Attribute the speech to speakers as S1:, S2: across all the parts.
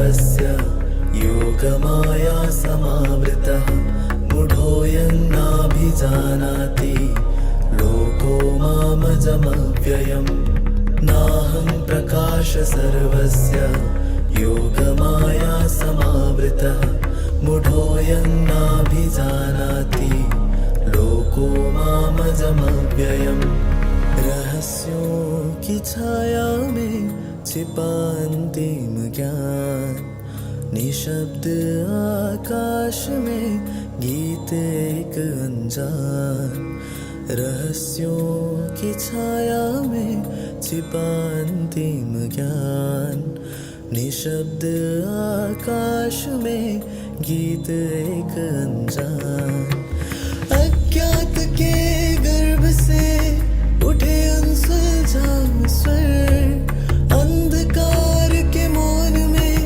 S1: सर्वस्य योगमाया समावृतः मूढोऽयं नाभिजानाति लोको मामजमव्ययम् नाहं प्रकाश सर्वस्य योगमाया समावृतः मूढोऽयं नाभिजानाति लोको मामजमव्ययम् रहस्यों की छाया में छिपा अंतिम ज्ञान निशब्द आकाश में गीत एक अनजान रहस्यों की छाया में छिपा अंतिम ज्ञान निशब्द आकाश में गीत एक अनजान अज्ञात के गर्भ से उठे अनसुलझान स्वर अंधकार के मौन में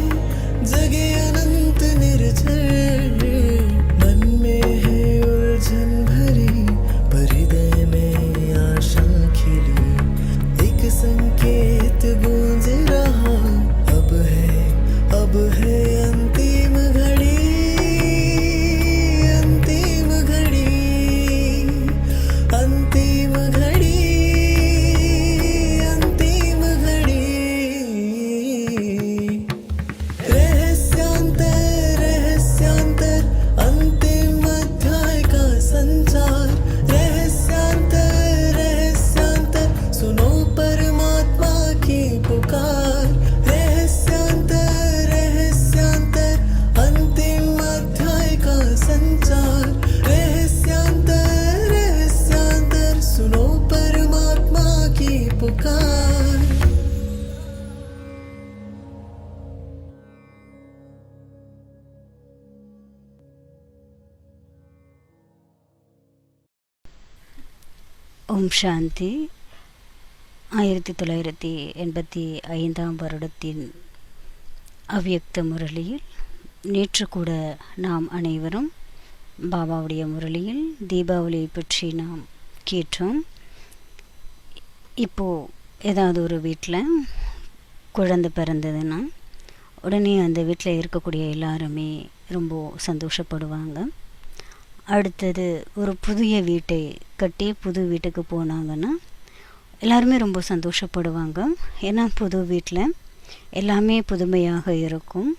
S1: जगे अनंत निर्झर मन में है उलझन भरी पर हृदय में आशा खिली एक संकेत गूंज रहा अब है अंतिम घड़ी अंतिम घड़ी अंतिम घड़ी अंतिम घड़ी रहस्यांतर अंतिम अध्याय का संचार रहस्यांतर सुनो परमात्मा की पुकार रहस्यांतर अंतिम अध्याय का संचार रहस्यांतर सुनो परमात्मा की पुकार
S2: ஓம் சாந்தி. 1985 வருடத்தின் அவ்யக்த முரளியில் நேற்று கூட நாம் அனைவரும் பாபாவுடைய முரளியில் தீபாவளியை பற்றி நாம் கேட்டோம். இப்போது ஏதாவது ஒரு வீட்டில் குழந்தை பிறந்ததுன்னா உடனே அந்த வீட்டில் இருக்கக்கூடிய எல்லாருமே ரொம்ப சந்தோஷப்படுவாங்க. அடுத்தது ஒரு புதிய வீட்டை கட்டி புது வீட்டுக்கு போனாங்கன்னா எல்லாருமே ரொம்ப சந்தோஷப்படுவாங்க. ஏன்னா புது வீட்டில் எல்லாமே புதுமையாக இருக்கும்.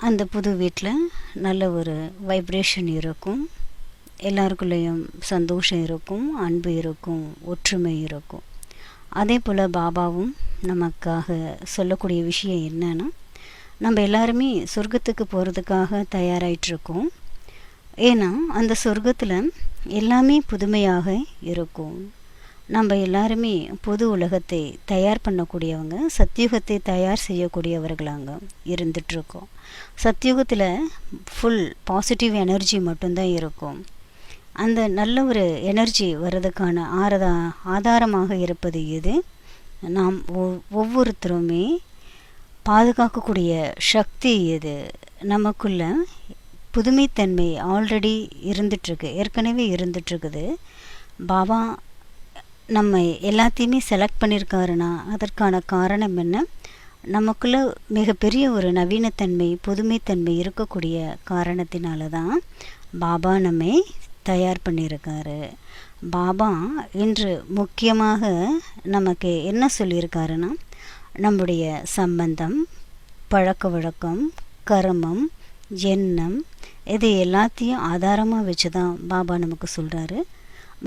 S2: அந்த புது வீட்டில் நல்ல ஒரு வைப்ரேஷன் இருக்கும், எல்லாருக்குள்ளேயும் சந்தோஷம் இருக்கும், அன்பு இருக்கும், ஒற்றுமை இருக்கும். அதே போல் பாபாவும் நமக்காக சொல்லக்கூடிய விஷயம் என்னன்னா, நம்ம எல்லாருமே சொர்க்கத்துக்கு போகிறதுக்காக தயாராகிட்ருக்கோம். ஏன்னா அந்த சொர்க்கத்தில் எல்லாமே புதுமையாக இருக்கும். நம்ம எல்லாருமே புது உலகத்தை தயார் பண்ணக்கூடியவங்க, சத்தியுகத்தை தயார் செய்யக்கூடியவர்களாங்க இருந்துகிட்ருக்கோம். சத்தியுகத்தில் ஃபுல் பாசிட்டிவ் எனர்ஜி மட்டும்தான் இருக்கும். அந்த நல்ல ஒரு எனர்ஜி வர்றதுக்கான ஆதாரமாக இருப்பது எது? நாம் ஒவ்வொருத்தருமே பாதுகாக்கக்கூடிய சக்தி எது? நமக்குள்ள புதுமைத்தன்மை ஆல்ரெடி இருந்துகிட்ருக்கு, ஏற்கனவே இருந்துகிட்ருக்குது. பாபா நம்ம எல்லாத்தையுமே செலக்ட் பண்ணியிருக்காருன்னா அதற்கான காரணம் என்ன? நமக்குள்ள மிகப்பெரிய ஒரு நவீனத்தன்மை, புதுமைத்தன்மை இருக்கக்கூடிய காரணத்தினால தான் பாபா நம்மை தயார் பண்ணியிருக்காரு. பாபா இன்று முக்கியமாக நமக்கு என்ன சொல்லியிருக்காருன்னா, நம்முடைய சம்பந்தம், பழக்க வழக்கம், கர்மம், எண்ணம், இது எல்லாத்தையும் ஆதாரமாக வச்சு தான் பாபா நமக்கு சொல்கிறாரு.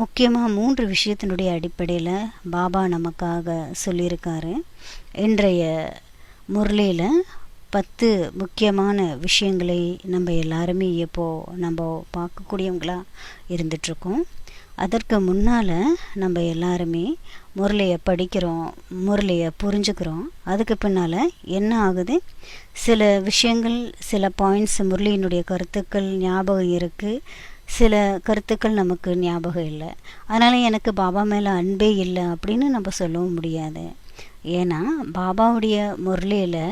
S2: முக்கியமாக 3 விஷயத்தினுடைய அடிப்படையில் பாபா நமக்காக சொல்லியிருக்காரு. இன்றைய முரளியில் 10 முக்கியமான விஷயங்களை நம்ம எல்லாருமே நம்ம பார்க்கக்கூடியவங்களாக இருந்துகிட்ருக்கோம். அதற்கு முன்னால் நம்ம எல்லாருமே முரளியை படிக்கிறோம், முரளியை புரிஞ்சுக்கிறோம். அதுக்கு பின்னால் என்ன ஆகுது? சில விஷயங்கள், சில பாயிண்ட்ஸ், முரளியினுடைய கருத்துக்கள் ஞாபகம் இருக்குது, சில கருத்துக்கள் நமக்கு ஞாபகம் இல்லை. அதனால் எனக்கு பாபா மேலே அன்பே இல்லை அப்படின்னு நம்ம சொல்லவும் முடியாது. ஏன்னா பாபாவுடைய முரளியில்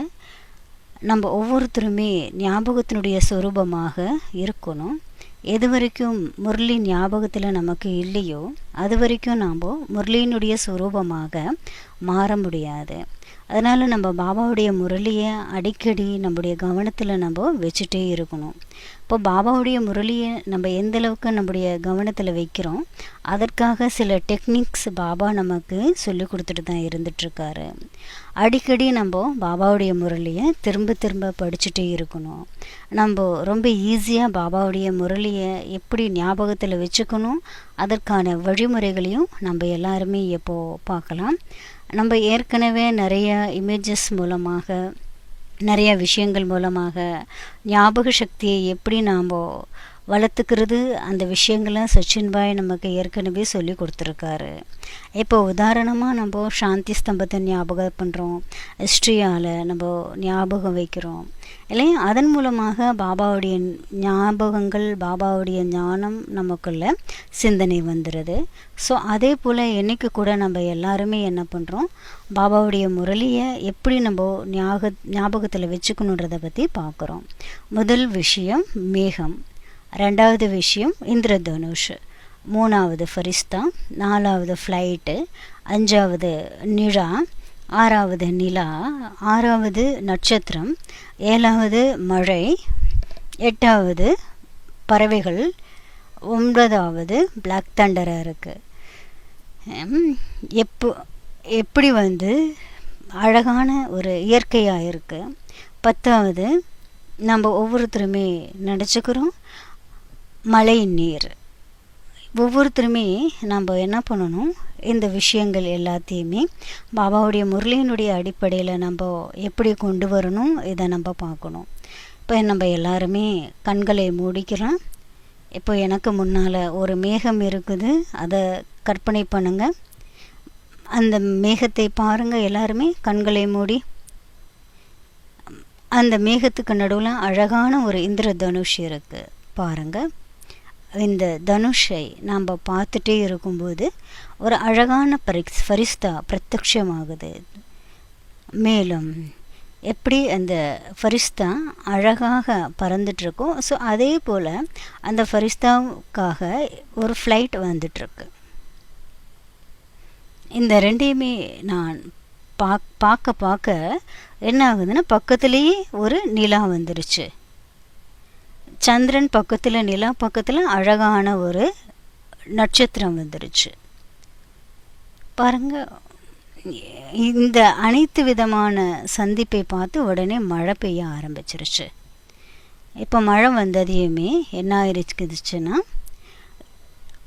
S2: நம்ம ஒவ்வொருத்தருமே ஞாபகத்தினுடைய சொரூபமாக இருக்கணும். எது வரைக்கும் முரளி ஞாபகத்தில் நமக்கு இல்லையோ அது வரைக்கும் நாம் முரளியினுடைய சுரூபமாக மாற முடியாது. அதனால் நம்ம பாபாவுடைய முரளியை அடிக்கடி நம்முடைய கவனத்தில் நம்ம வச்சுட்டே இருக்கணும். இப்போ பாபாவுடைய முரளியை நம்ம எந்தளவுக்கு நம்முடைய கவனத்தில் வைக்கிறோம், அதற்காக சில டெக்னிக்ஸ் பாபா நமக்கு சொல்லி கொடுத்துட்டு தான் இருந்துகிட்ருக்காரு. அடிக்கடி நம்ம பாபாவுடைய முரளியை திரும்ப திரும்ப படிச்சுட்டே இருக்கணும். நம்ம ரொம்ப ஈஸியாக பாபாவுடைய முரளியை எப்படி ஞாபகத்தில் வச்சுக்கணும், அதற்கான வழிமுறைகளையும் நம்ம எல்லாருமே இப்போது பார்க்கலாம். நம்ம ஏற்கனவே நிறைய இமேஜஸ் மூலமாக, நிறைய விஷயங்கள் மூலமாக ஞாபக சக்தியை எப்படி நாம் வளர்த்துக்கிறது, அந்த விஷயங்களை சச்சின் பாய் நமக்கு ஏற்கனவே சொல்லி கொடுத்துருக்காரு. இப்போ உதாரணமாக நம்ம சாந்தி ஸ்தம்பத்தை ஞாபகம் பண்ணுறோம், ஹிஸ்ட்ரியால் நம்ம ஞாபகம் வைக்கிறோம் இல்லையா. அதன் மூலமாக பாபாவுடைய ஞாபகங்கள், பாபாவுடைய ஞானம் நமக்குள்ள சிந்தனை வந்துடுது. ஸோ அதே போல் என்றைக்கு கூட நம்ம எல்லாருமே என்ன பண்ணுறோம், பாபாவுடைய முரளியை எப்படி நம்ம ஞாபகத்தில் வச்சுக்கணுன்றதை பற்றி பார்க்குறோம். முதல் விஷயம் மேகம், ரெண்டாவது விஷயம் இந்திரதனுஷ், மூணாவது ஃபரிஸ்தா, நாலாவது ஃப்ளைட்டு, அஞ்சாவது நிழா, ஆறாவது நிலா, ஆறாவது நட்சத்திரம், ஏழாவது மழை, எட்டாவது பறவைகள், ஒன்பதாவது பிளாக் தண்டராக இருக்குது. எப்படி அழகான ஒரு இயற்கையாக இருக்குது. பத்தாவது நம்ம ஒவ்வொருத்தருமே நினச்சிக்கிறோம் மழை நீர். ஒவ்வொருத்தருமே நம்ம என்ன பண்ணணும், இந்த விஷயங்கள் எல்லாத்தையுமே பாபாவுடைய முரளியினுடைய அடிப்படையில் நம்ம எப்படி கொண்டு வரணும், இதை நம்ம பார்க்கணும். இப்போ நம்ம எல்லாருமே கண்களை மூடிக்கிறோம். இப்போ எனக்கு முன்னால் ஒரு மேகம் இருக்குது, அதை கற்பனை பண்ணுங்கள். அந்த மேகத்தை பாருங்கள், எல்லாருமே கண்களை மூடி. அந்த மேகத்துக்கு நடுவில் அழகான ஒரு இந்திர தனுஷ் இருக்குது பாருங்கள். இந்த தனுஷை நாம் பார்த்துட்டே இருக்கும்போது ஒரு அழகான ஃபரிஸ்தா பிரத்யட்சமாகுது. மேலும் எப்படி அந்த ஃபரிஸ்தா அழகாக பறந்துட்டுருக்கோ, ஸோ அதே போல் அந்த ஃபரிஸ்தாவுக்காக ஒரு ஃப்ளைட் வந்துட்டுருக்கு. இந்த ரெண்டையுமே நான் பார்க்க என்ன ஆகுதுன்னா, பக்கத்துலேயே ஒரு நிலா வந்துருச்சு. சந்திரன் பக்கத்தில், நிலா பக்கத்தில் அழகான ஒரு நட்சத்திரம் வந்துருச்சு பாருங்க. இந்த அனைத்து விதமான சந்திப்பை பார்த்து உடனே மழை பெய்ய ஆரம்பிச்சிருச்சு. இப்போ மழை வந்ததையுமே என்ன ஆயிருக்குதுச்சுன்னா,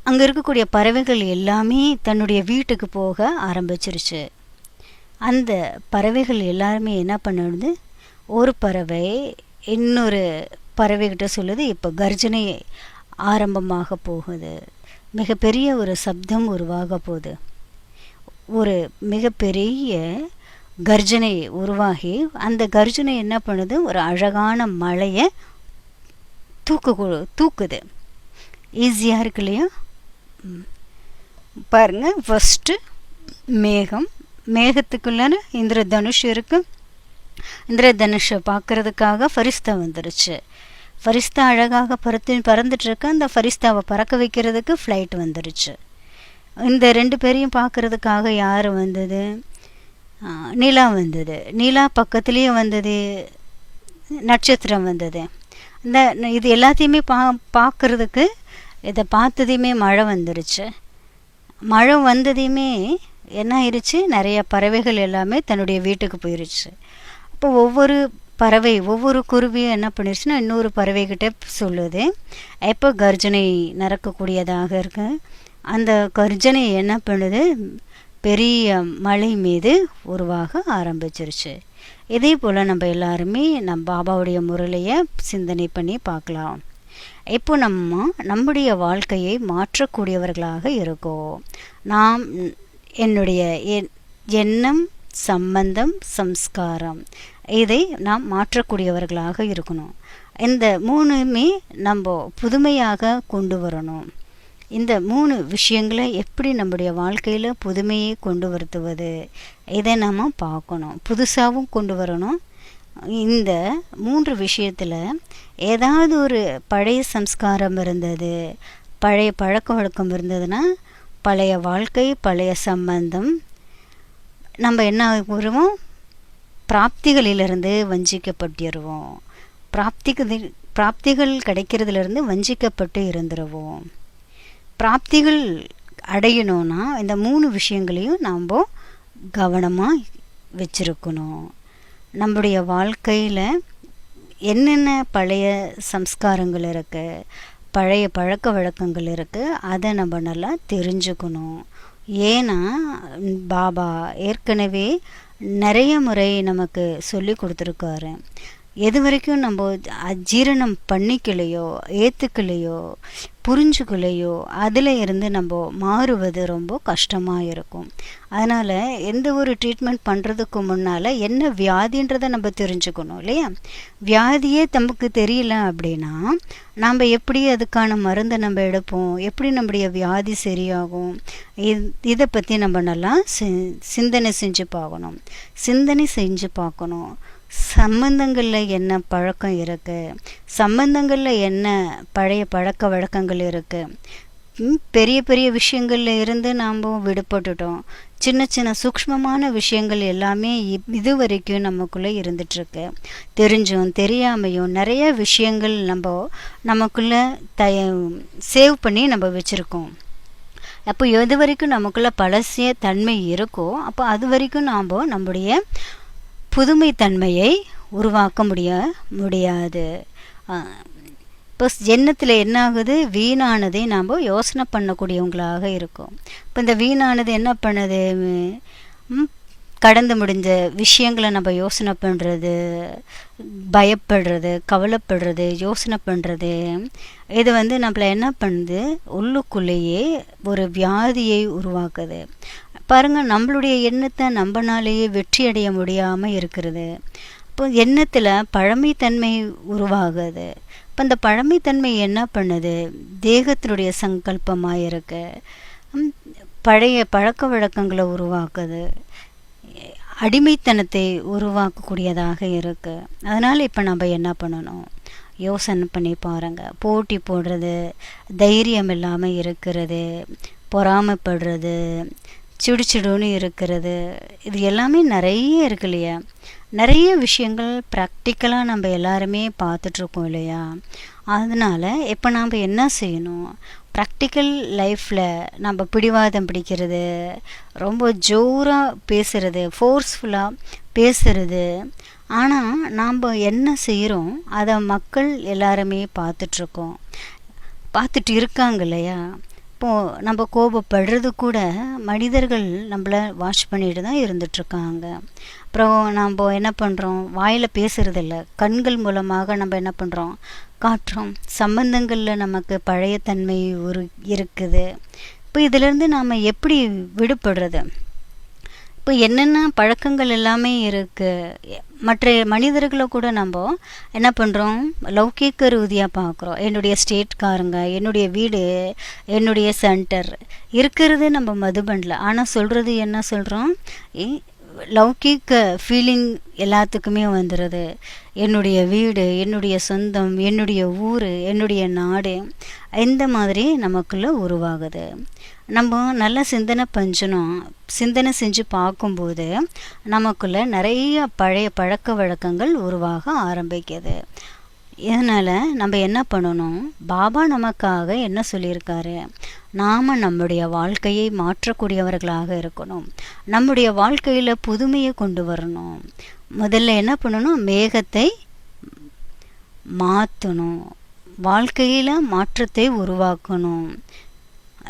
S2: அங்கே இருக்கக்கூடிய பறவைகள் எல்லாமே தன்னுடைய வீட்டுக்கு போக ஆரம்பிச்சிருச்சு. அந்த பறவைகள் எல்லாருமே என்ன பண்ணுது, ஒரு பறவை இன்னொரு பறவைகிட்ட சொல்லுது, இப்போ கர்ஜனை ஆரம்பமாக போகுது, மிகப்பெரிய ஒரு சப்தம் உருவாக போகுது. ஒரு மிகப்பெரிய கர்ஜனை உருவாகி அந்த கர்ஜனை என்ன பண்ணுது, ஒரு அழகான மழையை தூக்குது. ஈஸியாக இருக்கு இல்லையா பாருங்கள். ஃபஸ்ட்டு மேகம், மேகத்துக்குள்ள இந்திர தனுஷ் இருக்குது. இந்திர தனுஷை பார்க்கறதுக்காக ஃபரிஸ்தா வந்துருச்சு. ஃபரிஸ்தா அழகாக பறந்துட்டுருக்கு. அந்த ஃபரிஸ்தாவை பறக்க வைக்கிறதுக்கு ஃப்ளைட் வந்துருச்சு. இந்த ரெண்டு பேரையும் பார்க்குறதுக்காக யார் வந்தது, நிலா வந்தது. நிலா பக்கத்துலேயே வந்தது நட்சத்திரம் வந்தது. இது எல்லாத்தையுமே பார்க்குறதுக்கு, இதை பார்த்ததையுமே மழை வந்துருச்சு. மழை வந்ததையுமே என்ன ஆயிடுச்சு, நிறைய பறவைகள் எல்லாமே தன்னுடைய வீட்டுக்கு போயிடுச்சு. அப்போ ஒவ்வொரு பறவை, ஒவ்வொரு குருவியும் என்ன பண்ணிடுச்சுன்னா இன்னொரு பறவைகிட்ட சொல்லுது, எப்போ கர்ஜனை நடக்கக்கூடியதாக இருக்கு. அந்த கர்ஜனை என்ன பண்ணுது, பெரிய மலை மீது உருவாக ஆரம்பிச்சிருச்சு. இதே போல் நம்ம எல்லாருமே பாபாவுடைய முரளியை சிந்தனை பண்ணி பார்க்கலாம். இப்போ நம்முடைய வாழ்க்கையை மாற்றக்கூடியவர்களாக இருக்கோம். நாம் என்னுடைய எண்ணம், சம்பந்தம், சம்ஸ்காரம், இதை நாம் மாற்றக்கூடியவர்களாக இருக்கணும். இந்த மூணுமே நம்ம புதுமையாக கொண்டு வரணும். இந்த 3 விஷயங்களை எப்படி நம்முடைய வாழ்க்கையில் புதுமையை கொண்டு வருத்துவது, இதை நம்ம பார்க்கணும். புதுசாகவும் கொண்டு வரணும், இந்த 3 விஷயத்தில் ஏதாவது ஒரு பழைய சம்ஸ்காரம் இருந்தது, பழைய பழக்க வழக்கம் இருந்ததுன்னா, பழைய வாழ்க்கை, பழைய சம்பந்தம், நம்ம என்ன வருவோம், பிராப்திகளிலிருந்து வஞ்சிக்கப்பட்டிருவோம். பிராப்திகள் கிடைக்கிறதுலேருந்து வஞ்சிக்கப்பட்டு இருந்துருவோம். பிராப்திகள் அடையணும்னா இந்த 3 விஷயங்களையும் நாம் கவனமாக வச்சிருக்கணும். நம்முடைய வாழ்க்கையில் என்னென்ன பழைய சம்ஸ்காரங்கள் இருக்குது, பழைய பழக்க வழக்கங்கள் இருக்குது, அதை நம்ம நல்லா தெரிஞ்சுக்கணும். ஏன்னா பாபா ஏற்கனவே நிறைய முறை நமக்கு சொல்லி கொடுத்துருக்காரு. எது வரைக்கும் நம்ம அஜீரணம் பண்ணிக்கலையோ, ஏற்றுக்கலையோ, புரிஞ்சுக்கலையோ, அதில் இருந்து நம்ம மாறுவது ரொம்ப கஷ்டமாக இருக்கும். அதனால் எந்த ஒரு ட்ரீட்மெண்ட் பண்ணுறதுக்கு முன்னால் என்ன வியாதின்றதை நம்ம தெரிஞ்சுக்கணும் இல்லையா? வியாதியே நமக்கு தெரியல அப்படின்னா நாம் எப்படி அதுக்கான மருந்தை நம்ம எடுப்போம், எப்படி நம்முடைய வியாதி சரியாகும், இதை பற்றி நம்ம நல்லா சிந்தனை செஞ்சு பார்க்கணும். சம்பந்தங்களில் என்ன பழக்கம் இருக்குது, சம்பந்தங்களில் என்ன பழைய பழக்க வழக்கங்கள் இருக்குது, பெரிய பெரிய விஷயங்களில் இருந்து நாம் விடுபட்டுட்டோம். சின்ன சின்ன சூக்ஷ்மமான விஷயங்கள் எல்லாமே இது வரைக்கும் நமக்குள்ளே இருந்துகிட்ருக்கு. தெரிஞ்சும் தெரியாமையும் நிறைய விஷயங்கள் நமக்குள்ளே சேவ் பண்ணி நம்ம வச்சுருக்கோம். அப்போ எது வரைக்கும் நமக்குள்ளே பழசிய தன்மை இருக்கோ அப்போ அது வரைக்கும் நாம் நம்முடைய புதுமை தன்மையை உருவாக்க முடியாது. இப்போ எண்ணத்தில் என்ன ஆகுது, வீணானதை நாம் யோசனை பண்ணக்கூடியவங்களாக இருக்கும். இப்போ இந்த வீணானது என்ன பண்ணுது, கடந்து முடிஞ்ச விஷயங்களை நம்ம யோசனை பண்ணுறது, பயப்படுறது, கவலைப்படுறது, யோசனை பண்ணுறது, இது நம்மளை என்ன பண்ணுது, உள்ளுக்குள்ளேயே ஒரு வியாதியை உருவாக்குது. பாருங்கள், நம்மளுடைய எண்ணத்தை நம்மனாலேயே வெற்றி அடைய முடியாமல் இருக்கிறது. இப்போ எண்ணத்தில் பழமைத்தன்மை உருவாகுது. இப்போ இந்த பழமைத்தன்மை என்ன பண்ணுது, தேகத்தினுடைய சங்கல்பமாக இருக்கு, பழைய பழக்க வழக்கங்களை உருவாக்குது, அடிமைத்தனத்தை உருவாக்கக்கூடியதாக இருக்குது. அதனால் இப்போ நம்ம என்ன பண்ணணும், யோசனை பண்ணி பாருங்கள். போட்டி போடுறது, தைரியம் இல்லாமல் இருக்கிறது, பொறாமைப்படுறது, சிடுச்சிடுன்னு இருக்கிறது, இது எல்லாமே நிறைய இருக்கு இல்லையா? நிறைய விஷயங்கள் ப்ராக்டிக்கலாக நம்ம எல்லாருமே பார்த்துட்ருக்கோம் இல்லையா? அதனால் இப்போ நாம் என்ன செய்யணும், ப்ராக்டிக்கல் லைஃப்பில் நம்ம பிடிவாதம் பிடிக்கிறது, ரொம்ப ஜோராக பேசுகிறது, ஃபோர்ஸ்ஃபுல்லாக பேசுகிறது, ஆனால் நாம் என்ன செய்கிறோம் அதை மக்கள் எல்லாருமே பார்த்துட்டு இருக்காங்க இல்லையா? இப்போது நம்ம கோபப்படுறது கூட மனிதர்கள் நம்மளை வாட்ச் பண்ணிட்டு தான் இருந்துகிட்ருக்காங்க. அப்புறம் நம்ம என்ன பண்ணுறோம், வாயில் பேசுகிறதில்ல, கண்கள் மூலமாக நம்ம என்ன பண்ணுறோம், காட்டுறோம். சம்பந்தங்களில் நமக்கு பழைய தன்மை இருக்குது. இப்போ இதிலேருந்து நாம் எப்படி விடுபடுறது? இப்போ என்னென்ன பழக்கங்கள் எல்லாமே இருக்குது. மற்ற மனிதர்களை கூட நம்ம என்ன பண்ணுறோம், லௌகீக ரீதியாக பார்க்குறோம். என்னுடைய ஸ்டேட்காரங்க, என்னுடைய வீடு, என்னுடைய சென்டர் இருக்கிறது நம்ம மதுபனில். ஆனால் சொல்கிறது என்ன சொல்கிறோம், லௌகீக ஃபீலிங் எல்லாத்துக்குமே வந்துடுது. என்னுடைய வீடு, என்னுடைய சொந்தம், என்னுடைய ஊர், என்னுடைய நாடு, இந்த மாதிரி நமக்குள்ளே உருவாகுது. நம்ம நல்லா சிந்தனை செஞ்சு பார்க்கும்போது நமக்குள்ளே நிறைய பழைய பழக்க வழக்கங்கள் உருவாக ஆரம்பிக்குது. இதனால் நம்ம என்ன பண்ணணும், பாபா நமக்காக என்ன சொல்லியிருக்காரு, நாம் நம்முடைய வாழ்க்கையை மாற்றக்கூடியவர்களாக இருக்கணும். நம்முடைய வாழ்க்கையில் புதுமையை கொண்டு வரணும். முதல்ல என்ன பண்ணணும், மேகத்தை மாற்றணும், வாழ்க்கையில் மாற்றத்தை உருவாக்கணும்.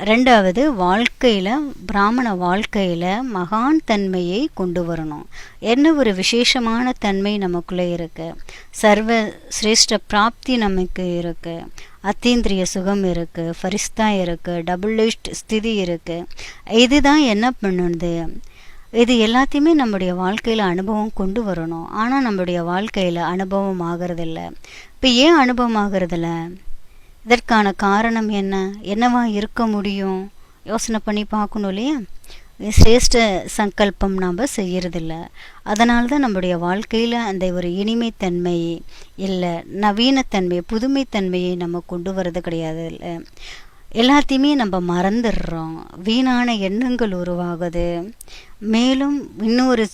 S2: ரெண்டாவது, வாழ்க்கையில் பிராமண வாழ்க்கையில் மகான் தன்மையை கொண்டு வரணும். என்ன ஒரு விசேஷமான தன்மை நமக்குள்ளே இருக்குது, சர்வ சிரேஷ்ட பிராப்தி நமக்கு இருக்குது, அத்தீந்திரிய சுகம் இருக்குது, ஃபரிஸ்தா இருக்குது, டபுள் லிஸ்ட் ஸ்திதி இருக்குது. இதுதான் என்ன பண்ணுது, இது எல்லாத்தையுமே நம்முடைய வாழ்க்கையில் அனுபவம் கொண்டு வரணும். ஆனால் நம்முடைய வாழ்க்கையில் அனுபவம் ஆகிறதில்ல. இப்போ ஏன் அனுபவம் ஆகிறதில்ல, இதற்கான காரணம் என்னவா இருக்க முடியும், யோசனை பண்ணி பார்க்கணும் இல்லையா? சிரேஷ்ட சங்கல்பம் நாம் செய்யறதில்ல. அதனால தான் நம்முடைய வாழ்க்கையில் அந்த ஒரு இனிமைத்தன்மை இல்லை, நவீனத்தன்மை, புதுமைத்தன்மையை நம்ம கொண்டு வர்றது கிடையாது. இல்லை, எல்லாத்தையுமே நம்ம மறந்துடுறோம். வீணான எண்ணங்கள் உருவாகுது. மேலும் இன்னொரு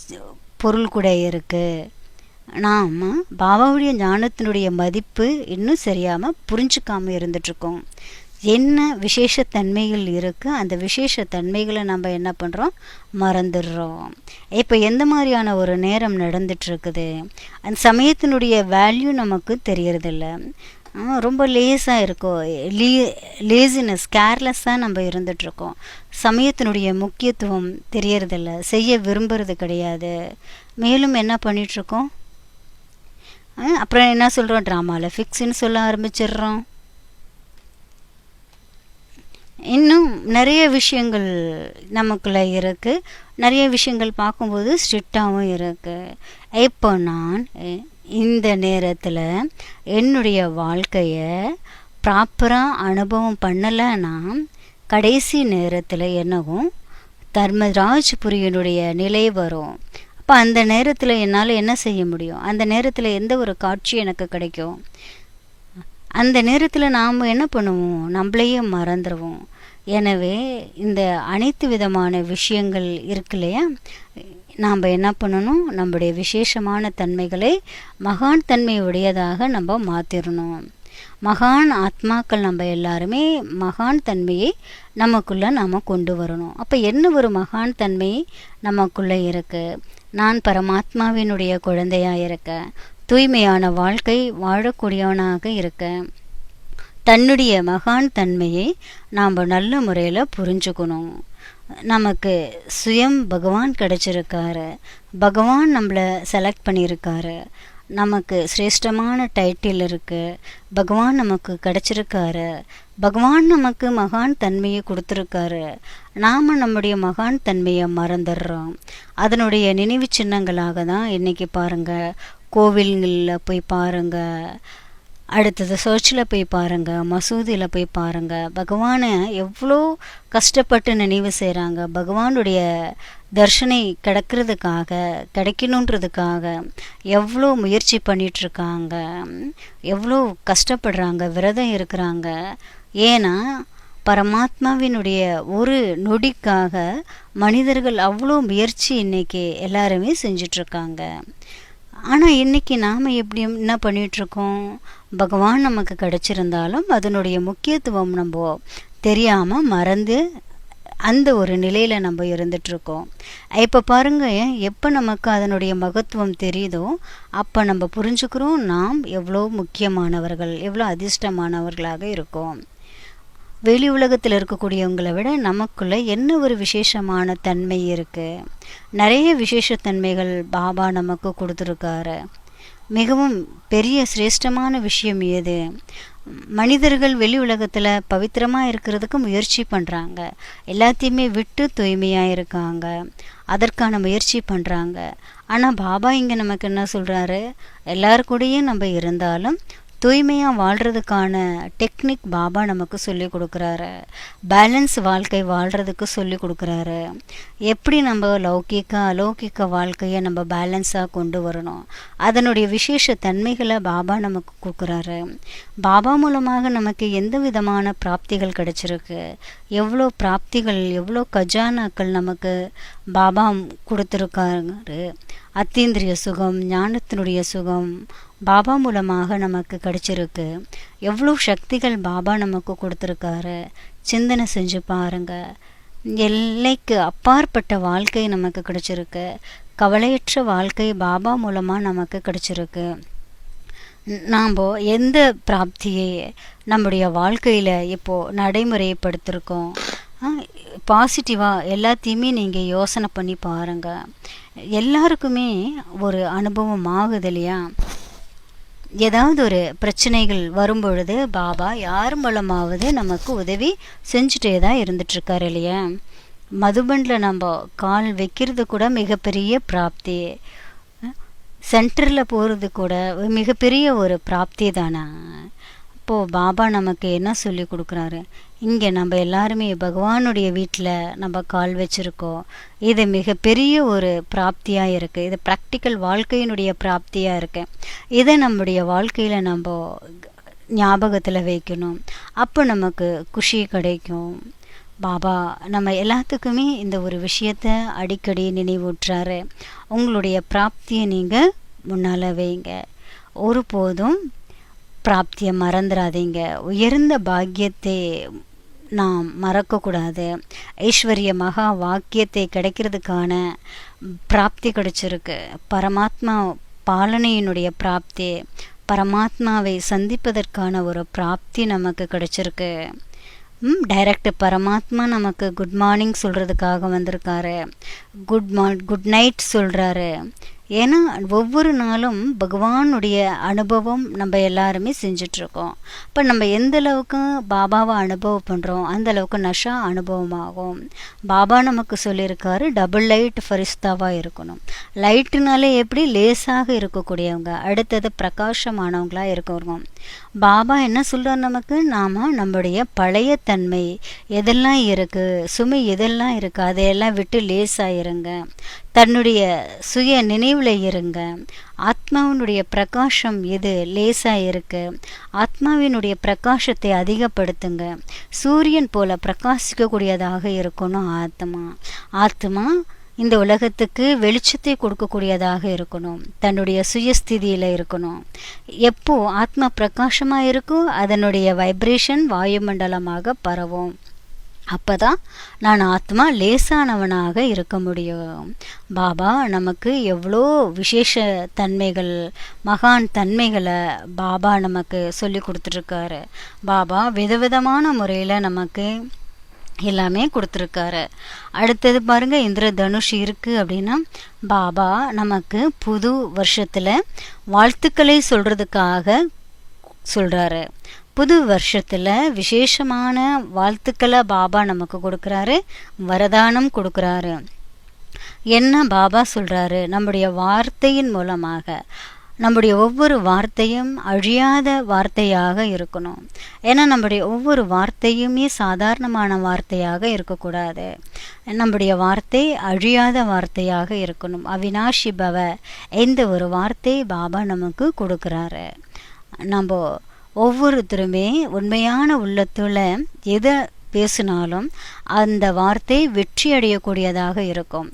S2: பொருள் கூட இருக்குது. நாம் பாபாவுடைய ஞானத்தினுடைய மதிப்பு இன்னும் சரியாமல் புரிஞ்சுக்காமல் இருந்துட்டுருக்கோம். என்ன விசேஷத்தன்மைகள் இருக்குது, அந்த விசேஷத்தன்மைகளை நம்ம என்ன பண்ணுறோம், மறந்துடுறோம். இப்போ எந்த மாதிரியான ஒரு நேரம் நடந்துட்டுருக்குது, அந்த சமயத்தினுடைய வேல்யூ நமக்கு தெரியறதில்ல. ரொம்ப லேஸாக இருக்கோம், லேசினஸ், கேர்லெஸ்ஸாக நம்ம இருந்துகிட்ருக்கோம். சமயத்தினுடைய முக்கியத்துவம் தெரியறதில்ல, செய்ய விரும்புறது கிடையாது. மேலும் என்ன பண்ணிகிட்ருக்கோம், அப்புறம் என்ன சொல்கிறோம், ட்ராமாவில் ஃபிக்ஸ்ன்னு சொல்ல ஆரம்பிச்சிடுறோம். இன்னும் நிறைய விஷயங்கள் நமக்குள்ளே இருக்குது. நிறைய விஷயங்கள் பார்க்கும்போது ஸ்ட்ரிக்டாகவும் இருக்குது. இப்போ நான் இந்த நேரத்தில் என்னுடைய வாழ்க்கையை ப்ராப்பராக அனுபவம் பண்ணலைன்னா கடைசி நேரத்தில் என்னவும் தர்மராஜ்புரியனுடைய நிலை வரும். அப்போ அந்த நேரத்தில் என்னால் என்ன செய்ய முடியும், அந்த நேரத்தில் எந்த ஒரு காட்சி எனக்கு கிடைக்கும், அந்த நேரத்தில் நாம் என்ன பண்ணுவோம், நம்மளையே மறந்துடுவோம். எனவே இந்த அனைத்து விதமான விஷயங்கள் இருக்கு இல்லையா, நாம் என்ன பண்ணணும், நம்முடைய விசேஷமான தன்மைகளை மகான் தன்மை உடையதாக நம்ம மாற்றிடணும். மகான் ஆத்மாக்கள் நம்ம எல்லாருமே மகான் தன்மையை நமக்குள்ளே நாம் கொண்டு வரணும். அப்போ என்ன ஒரு மகான் தன்மை நமக்குள்ளே இருக்குது, நான் பரமாத்மாவினுடைய குழந்தையாக இருக்கேன், தூய்மையான வாழ்க்கை வாழக்கூடியவனாக இருக்கேன். தன்னுடைய மகான் தன்மையை நாம் நல்ல முறையில் புரிஞ்சுக்கணும். நமக்கு சுயம் பகவான் கிடச்சிருக்காரு, பகவான் நம்மளை செலக்ட் பண்ணியிருக்காரு, நமக்கு சிரேஷ்டமான டைட்டில் இருக்குது, பகவான் நமக்கு கிடச்சிருக்காரு, பகவான் நமக்கு மகான் தன்மையை கொடுத்துருக்காரு. நாம் நம்முடைய மகான் தன்மையை மறந்துடுறோம். அதனுடைய நினைவு சின்னங்களாக தான் இன்றைக்கி பாருங்கள், கோவில்களில் போய் பாருங்கள், அடுத்தது சர்ச்சில் போய் பாருங்கள், மசூதியில் போய் பாருங்கள், பகவானை எவ்வளோ கஷ்டப்பட்டு நினைவு செய்கிறாங்க. பகவானுடைய தர்ஷனை கிடைக்கணுன்றதுக்காக எவ்வளோ முயற்சி பண்ணிகிட்ருக்காங்க, எவ்வளோ கஷ்டப்படுறாங்க, விரதம் இருக்கிறாங்க. ஏன்னா பரமாத்மாவினுடைய ஒரு நொடிக்காக மனிதர்கள் அவ்வளோ முயற்சி இன்றைக்கி எல்லாருமே செஞ்சிட்ருக்காங்க. ஆனால் இன்றைக்கி நாம் எப்படி என்ன பண்ணிகிட்ருக்கோம், பகவான் நமக்கு கிடச்சிருந்தாலும் அதனுடைய முக்கியத்துவம் நம்ம தெரியாமல் மறந்து அந்த ஒரு நிலையில் நம்ம இருந்துகிட்ருக்கோம். இப்போ பாருங்கள், எப்போ நமக்கு அதனுடைய மகத்துவம் தெரியுதோ அப்போ நம்ம புரிஞ்சுக்கிறோம் நாம் எவ்வளோ முக்கியமானவர்கள், எவ்வளோ அதிர்ஷ்டமானவர்களாக இருக்கோம். வெளி உலகத்தில் இருக்கக்கூடியவங்களை விட நமக்குள்ளே என்ன ஒரு விசேஷமான தன்மை இருக்குது. நிறைய விசேஷத்தன்மைகள் பாபா நமக்கு கொடுத்துருக்காரு. மிகவும் பெரிய சிரேஷ்டமான விஷயம் எது, மனிதர்கள் வெளி உலகத்தில் பவித்திரமாக இருக்கிறதுக்கு முயற்சி பண்ணுறாங்க, எல்லாத்தையுமே விட்டு தூய்மையாக இருக்காங்க, அதற்கான முயற்சி பண்ணுறாங்க. ஆனால் பாபா இங்கே நமக்கு என்ன சொல்கிறாரு, எல்லாருக்கூடையும் நம்ம இருந்தாலும் தூய்மையாக வாழ்கிறதுக்கான டெக்னிக் பாபா நமக்கு சொல்லி கொடுக்குறாரு. பேலன்ஸ் வாழ்க்கை வாழ்கிறதுக்கு சொல்லி கொடுக்குறாரு. எப்படி நம்ம லௌகிக்க அலௌகிக்க வாழ்க்கையை நம்ம பேலன்ஸாக கொண்டு வரணும், அதனுடைய விசேஷ தன்மைகளை பாபா நமக்கு கொடுக்குறாரு. பாபா மூலமாக நமக்கு எந்த விதமான பிராப்திகள் கிடைச்சிருக்கு, எவ்வளோ பிராப்திகள், எவ்வளோ கஜானாக்கள் நமக்கு பாபா கொடுத்துருக்காரு. அத்தீந்திரிய சுகம், ஞானத்தினுடைய சுகம் பாபா மூலமாக நமக்கு கிடைச்சிருக்கு. எவ்வளோ சக்திகள் பாபா நமக்கு கொடுத்துருக்காரு. சிந்தனை செஞ்சு பாருங்க. எல்லைக்கு அப்பாற்பட்ட வாழ்க்கை நமக்கு கிடைச்சிருக்கு. கவலையற்ற வாழ்க்கை பாபா மூலமாக நமக்கு கிடைச்சிருக்கு. நாம் எந்த பிராப்தியை நம்முடைய வாழ்க்கையில் இப்போது நடைமுறைப்படுத்திருக்கோம். பாசிட்டிவாக எல்லாத்தையுமே நீங்கள் யோசனை பண்ணி பாருங்கள். எல்லாருக்குமே ஒரு அனுபவம் ஆகுது இல்லையா, ஏதாவது ஒரு பிரச்சனைகள் வரும்பொழுது பாபா யார் மூலமாவது நமக்கு உதவி செஞ்சுட்டே தான் இருந்துட்டுருக்காரு இல்லையா. மதுபனில் நம்ம கால் வைக்கிறது கூட மிகப்பெரிய பிராப்தி, சென்டரில் போகிறது கூட மிகப்பெரிய ஒரு பிராப்தி தானே. இப்போது பாபா நமக்கு என்ன சொல்லி கொடுக்குறாரு, இங்கே நம்ம எல்லாருமே பகவானுடைய வீட்டில் நம்ம கால் வச்சுருக்கோம். இது மிகப்பெரிய ஒரு பிராப்தியாக இருக்குது. இது ப்ராக்டிக்கல் வாழ்க்கையினுடைய பிராப்தியாக இருக்குது. இதை நம்முடைய வாழ்க்கையில் நம்ம ஞாபகத்தில் வைக்கணும். அப்போ நமக்கு குஷி கிடைக்கும். பாபா நம்ம எல்லாத்துக்குமே இந்த ஒரு விஷயத்தை அடிக்கடி நினைவூட்டுறாரு. உங்களுடைய பிராப்தியை நீங்கள் முன்னால் வைங்க. ஒருபோதும் பிராப்தியை மறந்துடாதீங்க. உயர்ந்த பாக்கியத்தை நாம் மறக்கக்கூடாது. ஐஸ்வர்ய மகா வாக்கியத்தை கிடைக்கிறதுக்கான பிராப்தி கிடைச்சிருக்கு. பரமாத்மா பாலனையினுடைய பிராப்தி, பரமாத்மாவை சந்திப்பதற்கான ஒரு பிராப்தி நமக்கு கிடைச்சிருக்கு. டைரக்ட் பரமாத்மா நமக்கு குட் மார்னிங் சொல்கிறதுக்காக வந்திருக்காரு. குட் நைட் சொல்கிறாரு. ஏன்னா ஒவ்வொரு நாளும் பகவானுடைய அனுபவம் நம்ம எல்லாருமே செஞ்சிட்ருக்கோம். இப்போ நம்ம எந்த அளவுக்கு பாபாவை அனுபவம் பண்ணுறோம் அந்த அளவுக்கு நஷா அனுபவமாகும். பாபா நமக்கு சொல்லியிருக்காரு டபுள் லைட் ஃபரிஸ்தாவாக இருக்கணும். லைட்டுனாலே எப்படி லேசாக இருக்கக்கூடியவங்க, அடுத்தது பிரகாசமானவங்களாக இருக்கணும். பாபா என்ன சொல்கிறார் நமக்கு, நாம் நம்முடைய பழைய தன்மை எதெல்லாம் இருக்குது, சுமை எதெல்லாம் இருக்குது அதையெல்லாம் விட்டு லேசாக இருங்க. தன்னுடைய சுய நினைவில் இருங்க. ஆத்மாவினுடைய பிரகாசம் எது லேசாக இருக்கு, ஆத்மாவினுடைய பிரகாசத்தை அதிகப்படுத்துங்க. சூரியன் போல பிரகாசிக்கக்கூடியதாக இருக்கணும் ஆத்மா. ஆத்மா இந்த உலகத்துக்கு வெளிச்சத்தை கொடுக்கக்கூடியதாக இருக்கணும். தன்னுடைய சுயஸ்திதியில் இருக்கணும். எப்போ ஆத்மா பிரகாசமாக இருக்கோ அதனுடைய வைப்ரேஷன் வாயுமண்டலமாக பரவும். அப்போ தான் நான் ஆத்மா லேசானவனாக இருக்க முடியும். பாபா நமக்கு எவ்வளோ விசேஷ தன்மைகள், மகான் தன்மைகளை பாபா நமக்கு சொல்லி கொடுத்துட்ருக்காரு. பாபா விதவிதமான முறையில் நமக்கு எல்லாமே கொடுத்துருக்காரு. அடுத்தது பாருங்கள், இந்திர தனுஷ் இருக்குது அப்படின்னா பாபா நமக்கு புது வருஷத்தில் வாழ்த்துக்களை சொல்கிறதுக்காக சொல்கிறாரு. புது வருஷத்தில் விசேஷமான வாழ்த்துக்களை பாபா நமக்கு கொடுக்குறாரு, வரதானம் கொடுக்குறாரு. என்ன பாபா சொல்கிறாரு, நம்முடைய வார்த்தையின் மூலமாக நம்முடைய ஒவ்வொரு வார்த்தையும் அழியாத வார்த்தையாக இருக்கணும். ஏன்னா நம்முடைய ஒவ்வொரு வார்த்தையுமே சாதாரணமான வார்த்தையாக இருக்கக்கூடாது. நம்முடைய வார்த்தை அழியாத வார்த்தையாக இருக்கணும். அவினாஷி பவ எந்த ஒரு வார்த்தை பாபா நமக்கு கொடுக்குறாரு. நம்ம ஒவ்வொருத்தருமே உண்மையான உள்ளத்தில் எதை பேசினாலும் அந்த வார்த்தை வெற்றி அடையக்கூடியதாக இருக்கும்.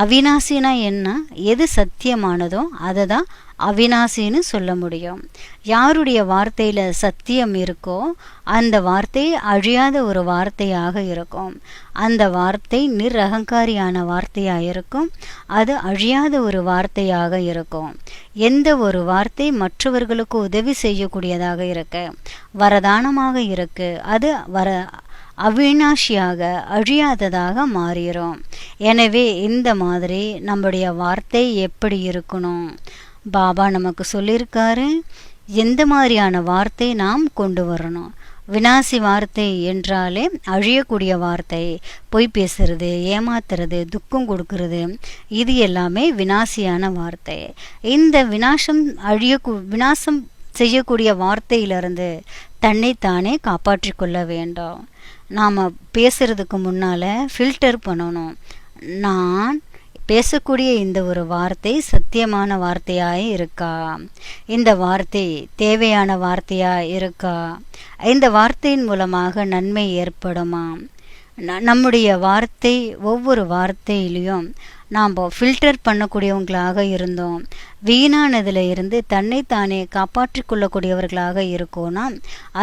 S2: அவினாசினா என்ன, எது சத்தியமானதோ அதை தான் அவினாசின்னு சொல்ல முடியும். யாருடைய வார்த்தையில் சத்தியம் இருக்கோ அந்த வார்த்தை அழியாத ஒரு வார்த்தையாக இருக்கும். அந்த வார்த்தை நிரகங்காரியான வார்த்தையாக இருக்கும். அது அழியாத ஒரு வார்த்தையாக இருக்கும். எந்த ஒரு வார்த்தை மற்றவர்களுக்கு உதவி செய்யக்கூடியதாக இருக்கு, வரதானமாக இருக்கு, அது அவினாஷியாக அழியாததாக மாறிடும். எனவே இந்த மாதிரி நம்முடைய வார்த்தை எப்படி இருக்கணும் பாபா நமக்கு சொல்லியிருக்காரு. எந்த மாதிரியான வார்த்தை நாம் கொண்டு வரணும். வினாசி வார்த்தை என்றாலே அழியக்கூடிய வார்த்தை, பொய் பேசுறது, ஏமாத்துறது, துக்கம் கொடுக்கறது, இது எல்லாமே வினாசியான வார்த்தை. இந்த வினாசம் செய்யக்கூடிய வார்த்தையிலிருந்து தன்னைத்தானே காப்பாற்றி கொள்ள வேண்டும். நாம் பேசுகிறதுக்கு முன்னால் ஃபில்டர் பண்ணணும். நான் பேசக்கூடிய இந்த ஒரு வார்த்தை சத்தியமான வார்த்தையாக இருக்கா, இந்த வார்த்தை தேவையான வார்த்தையாக இருக்கா, இந்த வார்த்தையின் மூலமாக நன்மை ஏற்படுமா. நம்முடைய வார்த்தை ஒவ்வொரு வார்த்தையிலையும் நாம் ஃபில்டர் பண்ணக்கூடியவங்களாக இருந்தோம், வீணானதில் இருந்து தன்னைத்தானே காப்பாற்றி கொள்ளக்கூடியவர்களாக இருக்கோன்னா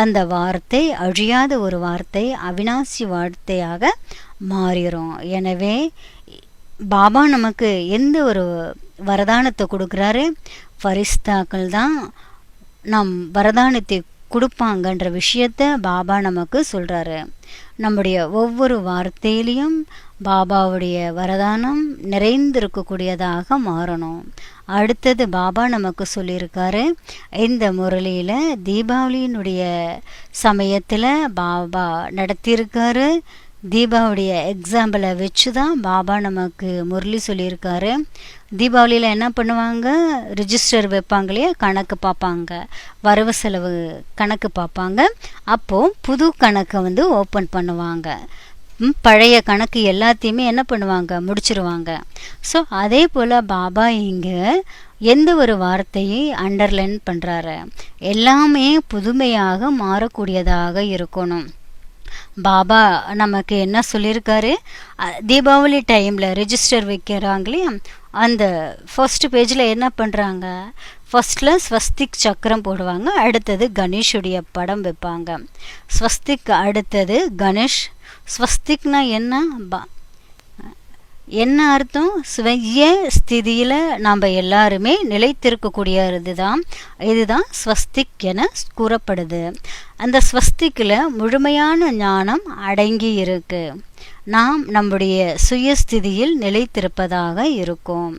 S2: அந்த வார்த்தை அழியாத ஒரு வார்த்தை, அவினாசி வார்த்தையாக மாறிடும். எனவே பாபா நமக்கு எந்த ஒரு வரதானத்தை கொடுக்குறாரு, ஃபரிஸ்தாக்கள் தான் நம் வரதானத்தை கொடுப்பாங்கன்ற விஷயத்த பாபா நமக்கு சொல்கிறாரு. நம்முடைய ஒவ்வொரு வார்த்தையிலையும் பாபாவுடைய வரதானம் நிறைந்திருக்கக்கூடியதாக மாறணும். அடுத்தது பாபா நமக்கு சொல்லியிருக்காரு, இந்த முரளியில் தீபாவளியினுடைய சமயத்தில் பாபா நடத்தியிருக்காரு தீபாவுடைய எக்ஸாம்பிளை வச்சு தான் பாபா நமக்கு முரளி சொல்லியிருக்காரு. தீபாவளியில் என்ன பண்ணுவாங்க, ரிஜிஸ்டர் வைப்பாங்க இல்லையா, கணக்கு பார்ப்பாங்க, வரவு செலவு கணக்கு பார்ப்பாங்க. அப்போது புது கணக்கை வந்து ஓப்பன் பண்ணுவாங்க. பழைய கணக்கு எல்லாத்தையுமே என்ன பண்ணுவாங்க, முடிச்சிருவாங்க. ஸோ அதே போல் பாபா இங்கே எந்த ஒரு வார்த்தையை அண்டர்லைன் பண்ணுறாரு, எல்லாமே புதுமையாக மாறக்கூடியதாக இருக்கணும். பாபா நமக்கு என்ன சொல்லியிருக்காரு, தீபாவளி டைமில் ரிஜிஸ்டர் வைக்கிறாங்களே, அந்த ஃபர்ஸ்ட் பேஜில் என்ன பண்ணுறாங்க, ஃபர்ஸ்டில் ஸ்வஸ்திக் சக்கரம் போடுவாங்க, அடுத்தது கணேஷுடைய படம் வைப்பாங்க. ஸ்வஸ்திக் அடுத்தது கணேஷ். ஸ்வஸ்திக்னா என்ன அர்த்தம், ஸ்வய ஸ்திதியில் நாம் எல்லாருமே நிலைத்திருக்கக்கூடியது தான், இதுதான் ஸ்வஸ்திக் என கூறப்படுது. அந்த ஸ்வஸ்திக்கில் முழுமையான ஞானம் அடங்கி இருக்கு. நாம் நம்முடைய சுயஸ்திதியில் நிலைத்திருப்பதாக இருக்கும்.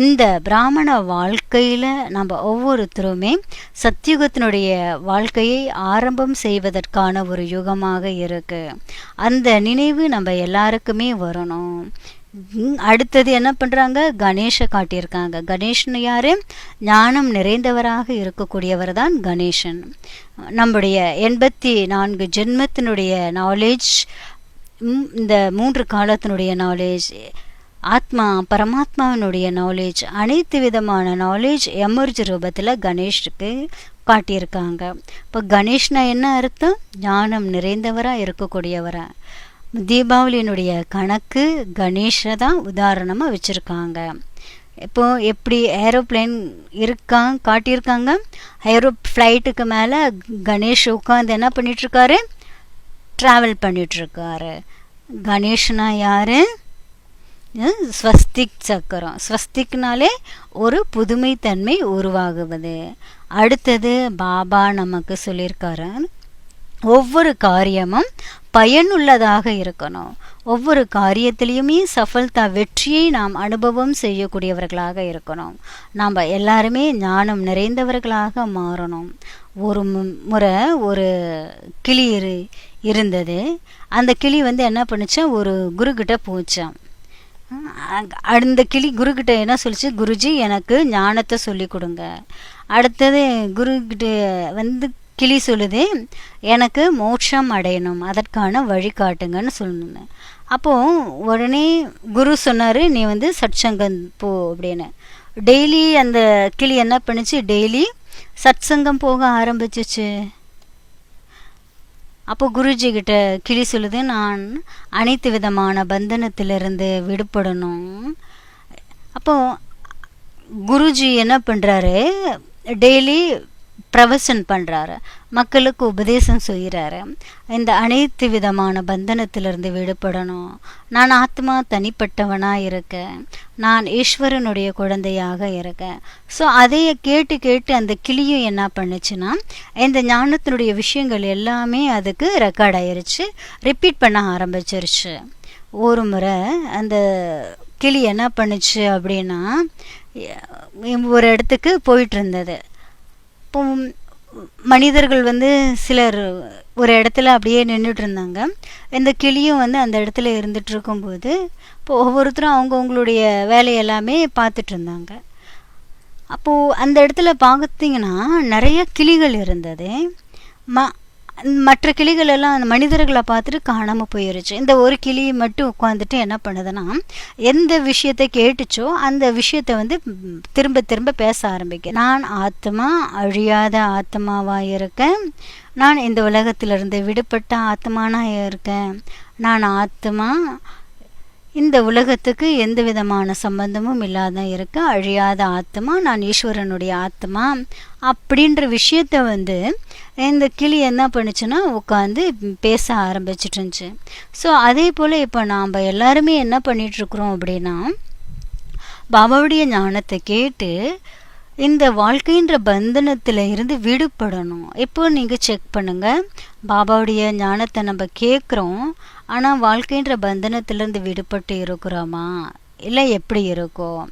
S2: இந்த பிராமண வாழ்க்கையில் நம்ம ஒவ்வொருத்தருமே சத்தியுகத்தினுடைய வாழ்க்கையை ஆரம்பம் செய்வதற்கான ஒரு யுகமாக இருக்கு. அந்த நினைவு நம்ம எல்லாருக்குமே வரணும். அடுத்தது என்ன பண்ணுறாங்க, கணேஷை காட்டியிருக்காங்க. கணேஷன் யார், ஞானம் நிறைந்தவராக இருக்கக்கூடியவர் தான் கணேசன். நம்முடைய 84 ஜென்மத்தினுடைய நாலேஜ், இந்த 3 காலத்தினுடைய நாலேஜ், ஆத்மா பரமாத்மாவினுடைய நாலேஜ், அனைத்து விதமான நாலேஜ் எமர்ஜ் ரூபத்தில் கணேஷுக்கு காட்டியிருக்காங்க. இப்போ கணேஷ்னா என்ன அர்த்தம், ஞானம் நிறைந்தவராக இருக்கக்கூடியவரா. தீபாவளியினுடைய கணக்கு கணேஷை தான் உதாரணமாக வச்சுருக்காங்க. இப்போ எப்படி ஏரோப்ளேன் காட்டியிருக்காங்க, ஃப்ளைட்டுக்கு மேலே கணேஷ் உட்காந்து என்ன பண்ணிகிட்ருக்காரு, ட்ராவல் பண்ணிகிட்ருக்காரு. கணேஷ்னா யார், ஸ்வஸ்திக் சக்கரம். ஸ்வஸ்திக்னாலே ஒரு புதுமைத்தன்மை உருவாகுவது. அடுத்தது பாபா நமக்கு சொல்லியிருக்காரு, ஒவ்வொரு காரியமும் பயனுள்ளதாக இருக்கணும். ஒவ்வொரு காரியத்திலையுமே சஃபல்தா வெற்றியை நாம் அனுபவம் செய்யக்கூடியவர்களாக இருக்கணும். நாம் எல்லாருமே ஞானம் நிறைந்தவர்களாக மாறணும். ஒரு முறை ஒரு கிளி இருந்தது. அந்த கிளி வந்து என்ன பண்ணுச்சா, ஒரு குருக்கிட்ட போச்சான். அந்த கிளி குருக்கிட்ட என்ன சொல்லிச்சு, குருஜி எனக்கு ஞானத்தை சொல்லி கொடுங்க. அடுத்தது குருக்கிட்ட வந்து கிளி சொல்லுது, எனக்கு மோட்சம் அடையணும், அதற்கான வழிகாட்டுங்கன்னு சொல்லணும். அப்போது உடனே குரு சொன்னார், நீ வந்து சட்சங்கம் போ அப்படின்னு. டெய்லி அந்த கிளி என்ன பண்ணுச்சு, டெய்லி சத்சங்கம் போக ஆரம்பிச்சிச்சு. அப்போ குருஜி கிட்ட கிளி சொல்லுது, நான் அனைத்து விதமான பந்தனத்திலிருந்து விடுபடணும். அப்போது குருஜி என்ன பண்ணுறாரு, டெய்லி பிரவசன் பண்ணுறாரு, மக்களுக்கு உபதேசம் செய்கிறாரு. இந்த அனைத்து விதமான பந்தனத்திலிருந்து விடுபடணும், நான் ஆத்மா தனிப்பட்டவனாக இருக்கேன், நான் ஈஸ்வரனுடைய குழந்தையாக இருக்கேன். ஸோ அதைய கேட்டு கேட்டு அந்த கிளியும் என்ன பண்ணுச்சுன்னா, இந்த ஞானத்தினுடைய விஷயங்கள் எல்லாமே அதுக்கு ரெக்கார்ட் ஆயிருச்சு, ரிப்பீட் பண்ண ஆரம்பிச்சிருச்சு. ஒரு முறை அந்த கிளி என்ன பண்ணுச்சு அப்படின்னா, ஒரு இடத்துக்கு போயிட்டு இருந்தது. இப்போ மனிதர்கள் வந்து சிலர் ஒரு இடத்துல அப்படியே நின்றுட்டு இருந்தாங்க. இந்த கிளியும் வந்து அந்த இடத்துல இருந்துட்டு இருக்கும்போது இப்போ ஒவ்வொருத்தரும் அவங்கவுங்களுடைய வேலையெல்லாமே பார்த்துட்டு இருந்தாங்க. அப்போது அந்த இடத்துல பார்த்தீங்கன்னா நிறைய கிளிகள் இருந்தது. மற்ற கிளிகள் எல்லாம் அந்த மனிதர்களை பார்த்துட்டு காணாமல் போயிருச்சு. இந்த ஒரு கிளி மட்டும் உட்காந்துட்டு என்ன பண்ணுதுன்னா, எந்த விஷயத்தை கேட்டுச்சோ அந்த விஷயத்தை வந்து திரும்ப திரும்ப பேச ஆரம்பிக்க, நான் ஆத்மா, அழியாத ஆத்மாவாக இருக்கேன், நான் இந்த உலகத்திலிருந்து விடுபட்ட ஆத்மானாக இருக்கேன், நான் ஆத்மா, இந்த உலகத்துக்கு எந்த விதமான சம்பந்தமும் இல்லாத இருக்க அழியாத ஆத்மா, நான் ஈஸ்வரனுடைய ஆத்மா அப்படின்ற விஷயத்த வந்து இந்த கிளி என்ன பண்ணுச்சுன்னா உட்காந்து பேச ஆரம்பிச்சிட்டு இருந்துச்சு. ஸோ அதே போல் இப்போ நாம் எல்லாருமே என்ன பண்ணிகிட்ருக்குறோம் அப்படின்னா, பாபாவுடைய ஞானத்தை கேட்டு இந்த வாழ்க்கைன்ற பந்தனத்தில் இருந்து விடுபடணும். இப்போ நீங்கள் செக் பண்ணுங்கள், பாபாவுடைய ஞானத்தை நம்ம கேட்குறோம், ஆனால் வாழ்க்கைன்ற பந்தனத்திலேருந்து விடுபட்டு இருக்கிறோமா, இல்லை எப்படி இருக்கோம்?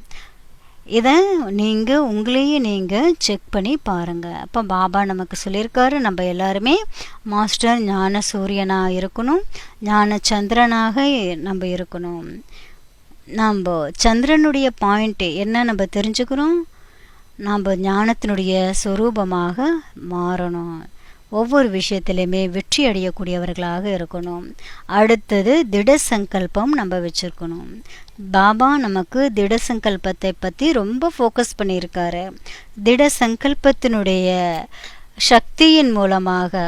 S2: இதை நீங்கள் உங்களையே நீங்கள் செக் பண்ணி பாருங்கள். அப்போ பாபா நமக்கு சொல்லியிருக்காரு, நம்ம எல்லாருமே மாஸ்டர் ஞான சூரியனாக இருக்கணும், ஞான சந்திரனாக நம்ம இருக்கணும். நம்ம சந்திரனுடைய பாயிண்ட் என்ன நம்ம தெரிஞ்சுக்கிறோம், நம்ம ஞானத்தினுடைய சொரூபமாக மாறணும், ஒவ்வொரு விஷயத்திலையுமே வெற்றி அடையக்கூடியவர்களாக இருக்கணும். அடுத்தது திட சங்கல்பம் நம்ம வச்சுருக்கணும். பாபா நமக்கு திட சங்கல்பத்தை பற்றி ரொம்ப ஃபோக்கஸ் பண்ணியிருக்காரு. திட சங்கல்பத்தினுடைய சக்தியின் மூலமாக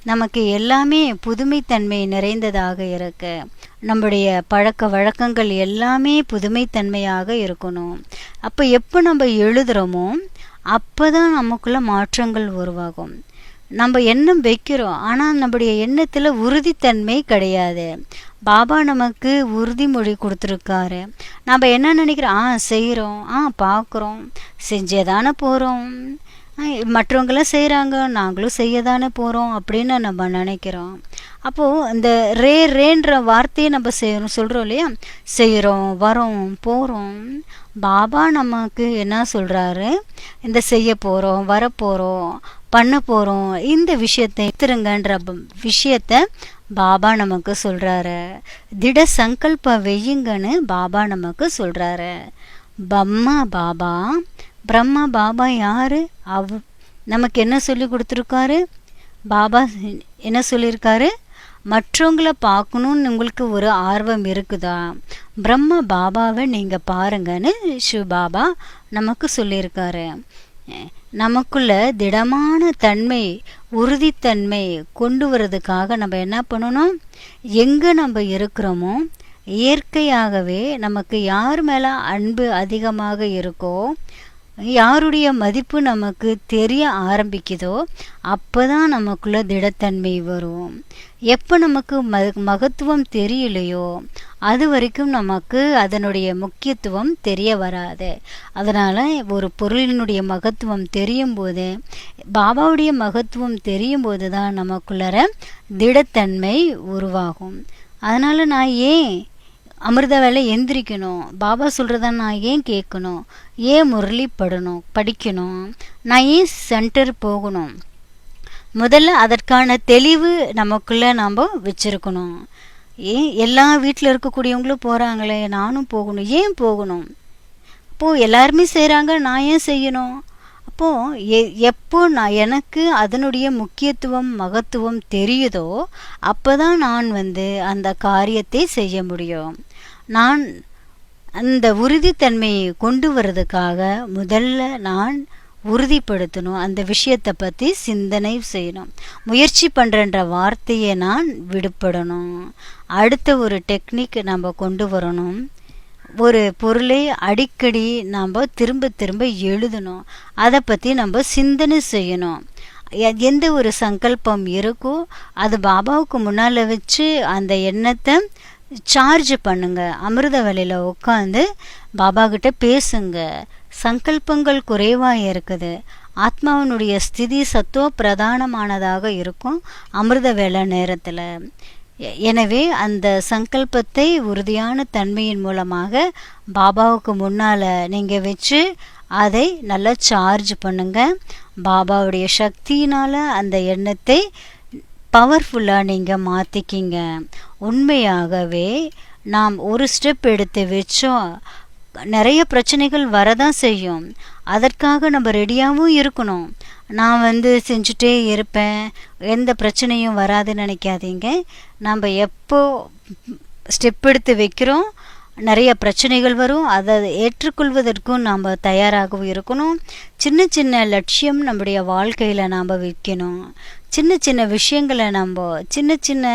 S2: நமக்கு எல்லாமே புதுமைத்தன்மை நிறைந்ததாக இருக்கு. நம்முடைய பழக்க வழக்கங்கள் எல்லாமே புதுமைத்தன்மையாக இருக்கணும். அப்போ எப்போ நம்ம எழுதுகிறோமோ அப்போ தான் நமக்குள்ள மாற்றங்கள் உருவாகும். நம்ம எண்ணம் வைக்கிறோம், ஆனால் நம்முடைய எண்ணத்தில் உறுதித்தன்மை கிடையாது. பாபா நமக்கு உறுதிமொழி கொடுத்துருக்காரு. நம்ம என்ன நினைக்கிறோம், செய்கிறோம், பார்க்குறோம், செஞ்சே தானே போகிறோம், மற்றவங்களாம் செய்கிறாங்க நாங்களும் செய்ய தானே போகிறோம் அப்படின்னு நம்ம நினைக்கிறோம். அப்போது இந்த ரேன்ற வார்த்தையை நம்ம சொல்கிறோம் இல்லையா, செய்கிறோம், வரோம், போகிறோம். பாபா நமக்கு என்ன சொல்கிறாரு, இந்த செய்ய போகிறோம், வரப்போகிறோம், பண்ண போகிறோம், இந்த விஷயத்தை எடுத்துருங்கன்ற விஷயத்தை பாபா நமக்கு சொல்கிறாரு. திட சங்கல்பம் வெய்யுங்கன்னு பாபா நமக்கு சொல்கிறாரு. பிரம்மா பாபா யார், நமக்கு என்ன சொல்லி கொடுத்துருக்காரு, பாபா என்ன சொல்லியிருக்காரு, மற்றவங்களை பார்க்கணுன்னு உங்களுக்கு ஒரு ஆர்வம் இருக்குதா, பிரம்ம பாபாவை நீங்கள் பாருங்கன்னு பாபா நமக்கு சொல்லியிருக்காரு. நமக்குள்ள திடமான தன்மை உறுதித்தன்மை கொண்டு வரதுக்காக நம்ம என்ன பண்ணணும், எங்கே நம்ம இருக்கிறோமோ இயற்கையாகவே நமக்கு யார் மேலே அன்பு அதிகமாக இருக்கோ, யாருடைய மதிப்பு நமக்கு தெரிய ஆரம்பிக்குதோ அப்போ தான் நமக்குள்ள திடத்தன்மை வரும். எப்போ நமக்கு மகத்துவம் தெரியலையோ அது வரைக்கும் நமக்கு அதனுடைய முக்கியத்துவம் தெரிய வராது. அதனால் ஒரு பொருளினுடைய மகத்துவம் தெரியும் போது, பாபாவுடைய மகத்துவம் தெரியும் போது தான் நமக்குள்ளற திடத்தன்மை உருவாகும். அதனால் நான் ஏன் அமிர்த வேலை எந்திரிக்கணும், பாபா சொல்கிறத நான் ஏன் கேட்கணும், ஏன் முரளி படிக்கணும், நான் ஏன் சென்டர் போகணும், முதல்ல அதற்கான தெளிவு நமக்குள்ளே நாம் வச்சுருக்கணும். ஏன் எல்லா வீட்டில் இருக்கக்கூடியவங்களும் போகிறாங்களே நானும் போகணும், ஏன் போகணும், அப்போது எல்லாருமே செய்கிறாங்க நான் ஏன் செய்யணும், அப்போது எப்போ எனக்கு அதனுடைய முக்கியத்துவம் மகத்துவம் தெரியுதோ அப்போ தான் நான் அந்த காரியத்தை செய்ய முடியும். நான் அந்த உறுதித்தன்மையை கொண்டு வர்றதுக்காக முதல்ல நான் உறுதிப்படுத்தணும், அந்த விஷயத்தை பற்றி சிந்தனை செய்யணும், முயற்சி பண்ணுறன்ற வார்த்தையை நான் விடுபடணும். அடுத்த ஒரு டெக்னிக் நம்ம கொண்டு வரணும். ஒரு பொருளை அடிக்கடி நாம் திரும்ப திரும்ப எழுதணும், அதை பற்றி நம்ம சிந்தனை செய்யணும். எந்த ஒரு சங்கல்பம் இருக்கோ அது பாபாவுக்கு முன்னால் வச்சு அந்த எண்ணத்தை சார்ஜ் பண்ணுங்க. அமிர்த வேலையில் உட்காந்து பாபா கிட்ட பேசுங்க. சங்கல்பங்கள் குறைவாக இருக்குது, ஆத்மாவினுடைய ஸ்திதி சத்துவ பிரதானமானதாக இருக்கும் அமிர்த வேலை நேரத்தில். எனவே அந்த சங்கல்பத்தை உறுதியான தன்மையின் மூலமாக பாபாவுக்கு முன்னால் நீங்கள் வச்சு அதை நல்லா சார்ஜ் பண்ணுங்க. பாபாவுடைய சக்தியினால் அந்த எண்ணத்தை பவர்ஃபுல்லாக நீங்கள் மாற்றிக்கிங்க. உண்மையாகவே நாம் ஒரு ஸ்டெப் எடுத்து வச்சோம், நிறைய பிரச்சனைகள் வரதான் செய்யும். அதற்காக நம்ம ரெடியாகவும் இருக்கணும். நான் செஞ்சுட்டே இருப்பேன், எந்த பிரச்சனையும் வராதுன்னு நினைக்காதீங்க. நம்ம எப்போ ஸ்டெப் எடுத்து வைக்கிறோம் நிறைய பிரச்சனைகள் வரும், அதை ஏற்றுக்கொள்வதற்கும் நாம் தயாராகவும் இருக்கணும். சின்ன சின்ன லட்சியம் நம்முடைய வாழ்க்கையில் நாம் வைக்கணும். சின்ன சின்ன விஷயங்களை நம்ம சின்ன சின்ன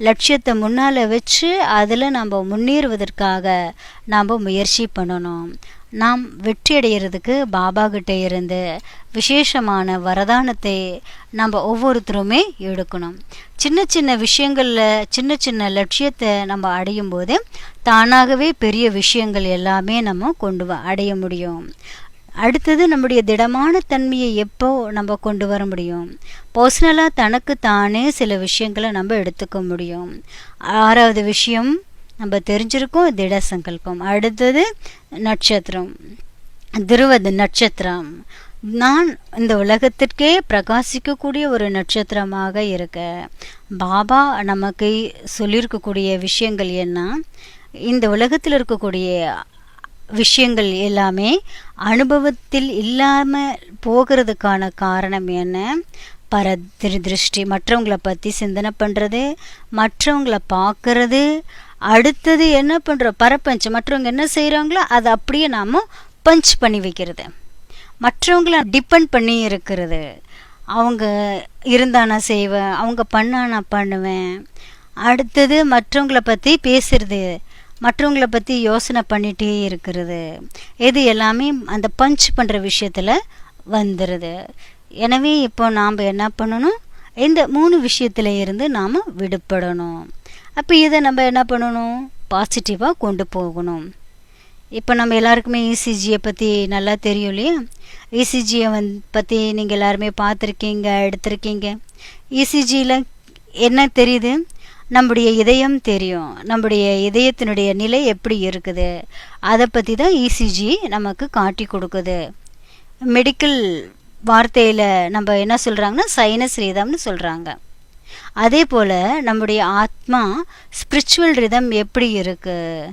S2: லட்சியத்தை முன்னால் வச்சு அதில் நம்ம முன்னேறுவதற்காக நாம் முயற்சி பண்ணணும். நாம் வெற்றி அடைகிறதுக்கு பாபா கிட்ட இருந்து விசேஷமான வரதானத்தை நம்ம ஒவ்வொருத்தருமே எடுக்கணும். சின்ன சின்ன விஷயங்களில் சின்ன சின்ன லட்சியத்தை நம்ம அடையும் போது தானாகவே பெரிய விஷயங்கள் எல்லாமே நம்ம அடைய முடியும். அடுத்தது நம்முடைய திடமான தன்மையை எப்போ நம்ம கொண்டு வர முடியும், பர்சனலாக தனக்கு தானே சில விஷயங்களை நம்ம எடுத்துக்க முடியும். 6வது விஷயம் நம்ம தெரிஞ்சிருக்கோம், திட சங்கல்பம். அடுத்தது நட்சத்திரம். துருவ நட்சத்திரம். நான் இந்த உலகத்திற்கே பிரகாசிக்கக்கூடிய ஒரு நட்சத்திரமாக இருக்க பாபா நமக்கு சொல்லியிருக்கக்கூடிய விஷயங்கள் என்ன, இந்த உலகத்தில் இருக்கக்கூடிய விஷயங்கள் எல்லாமே அனுபவத்தில் இல்லாமல் போகிறதுக்கான காரணம் என்ன, திருஷ்டி, மற்றவங்கள பற்றி சிந்தனை பண்ணுறது, மற்றவங்கள பார்க்கறது, அடுத்தது என்ன பண்ணுறோம் பரப்பஞ்சு, மற்றவங்க என்ன செய்கிறாங்களோ அதை அப்படியே நாம் பஞ்ச் பண்ணி வைக்கிறது, மற்றவங்கள டிபெண்ட் பண்ணி இருக்கிறது, அவங்க இருந்தால் நான் செய்வேன், அவங்க பண்ணா நான் பண்ணுவேன், அடுத்தது மற்றவங்கள பற்றி பேசுறது, மற்றவங்கள பற்றி யோசனை பண்ணிகிட்டே இருக்கிறது, இது எல்லாமே அந்த பஞ்ச் பண்ணுற விஷயத்தில் வந்துடுது. எனவே இப்போ நாம் என்ன பண்ணணும், இந்த 3 விஷயத்தில் இருந்து நாம் விடுபடணும். அப்போ இதை நம்ம என்ன பண்ணணும், பாசிட்டிவாக கொண்டு போகணும். இப்போ நம்ம எல்லாருக்குமே இசிஜியை பற்றி நல்லா தெரியும் இல்லையா? இசிஜியை பற்றி நீங்கள் எல்லாருமே பார்த்துருக்கீங்க, எடுத்திருக்கீங்க. இசிஜியில் என்ன தெரியுது, நம்முடைய இதயம் தெரியும், நம்முடைய இதயத்தினுடைய நிலை எப்படி இருக்குது, அதை பற்றி தான் இசிஜி நமக்கு காட்டி கொடுக்குது. மெடிக்கல் வார்த்தையில் நம்ம என்ன சொல்கிறாங்கன்னா சைனஸ் ரிதம்னு சொல்கிறாங்க. அதே போல் நம்முடைய ஆத்மா ஸ்பிரிச்சுவல் ரிதம் எப்படி இருக்குது,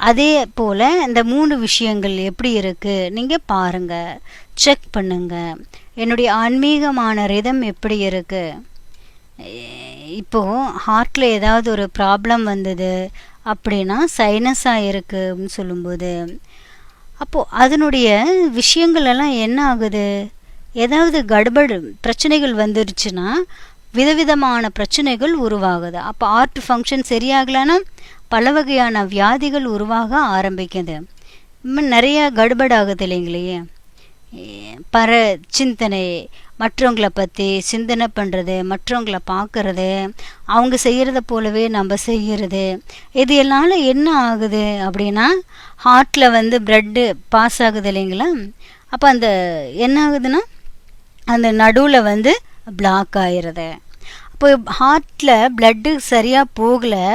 S2: அதே போல் இந்த 3 விஷயங்கள் எப்படி இருக்குது நீங்கள் பாருங்கள், செக் பண்ணுங்கள். என்னுடைய ஆன்மீகமான ரிதம் எப்படி இருக்குது. இப்போது ஹார்ட்டில் ஏதாவது ஒரு ப்ராப்ளம் வந்தது அப்படின்னா சைனஸாக இருக்குது அப்படின்னு சொல்லும்போது, அப்போது அதனுடைய விஷயங்கள் எல்லாம் என்ன ஆகுது, ஏதாவது கடுபடு பிரச்சனைகள் வந்துருச்சுன்னா விதவிதமான பிரச்சனைகள் உருவாகுது. அப்போ ஹார்ட் ஃபங்க்ஷன் சரியாகலைன்னா பல வகையான வியாதிகள் உருவாக ஆரம்பிக்குது. இன்னும் நிறைய கடுபடாகுது இல்லைங்களே. பர சிந்தனை, மற்றவங்கள பற்றி சிந்தனை பண்ணுறது, மற்றவங்கள பார்க்குறது, அவங்க செய்கிறத போலவே நம்ம செய்கிறது, இது எல்லாம் என்ன ஆகுது அப்படின்னா ஹார்ட்டில் பிளட்டு பாஸ் ஆகுது இல்லைங்களா. அப்போ அந்த என்ன ஆகுதுன்னா அந்த நடுவில் பிளாக் ஆகிடுது. அப்போ ஹார்ட்டில் பிளட்டு சரியாக போகலை,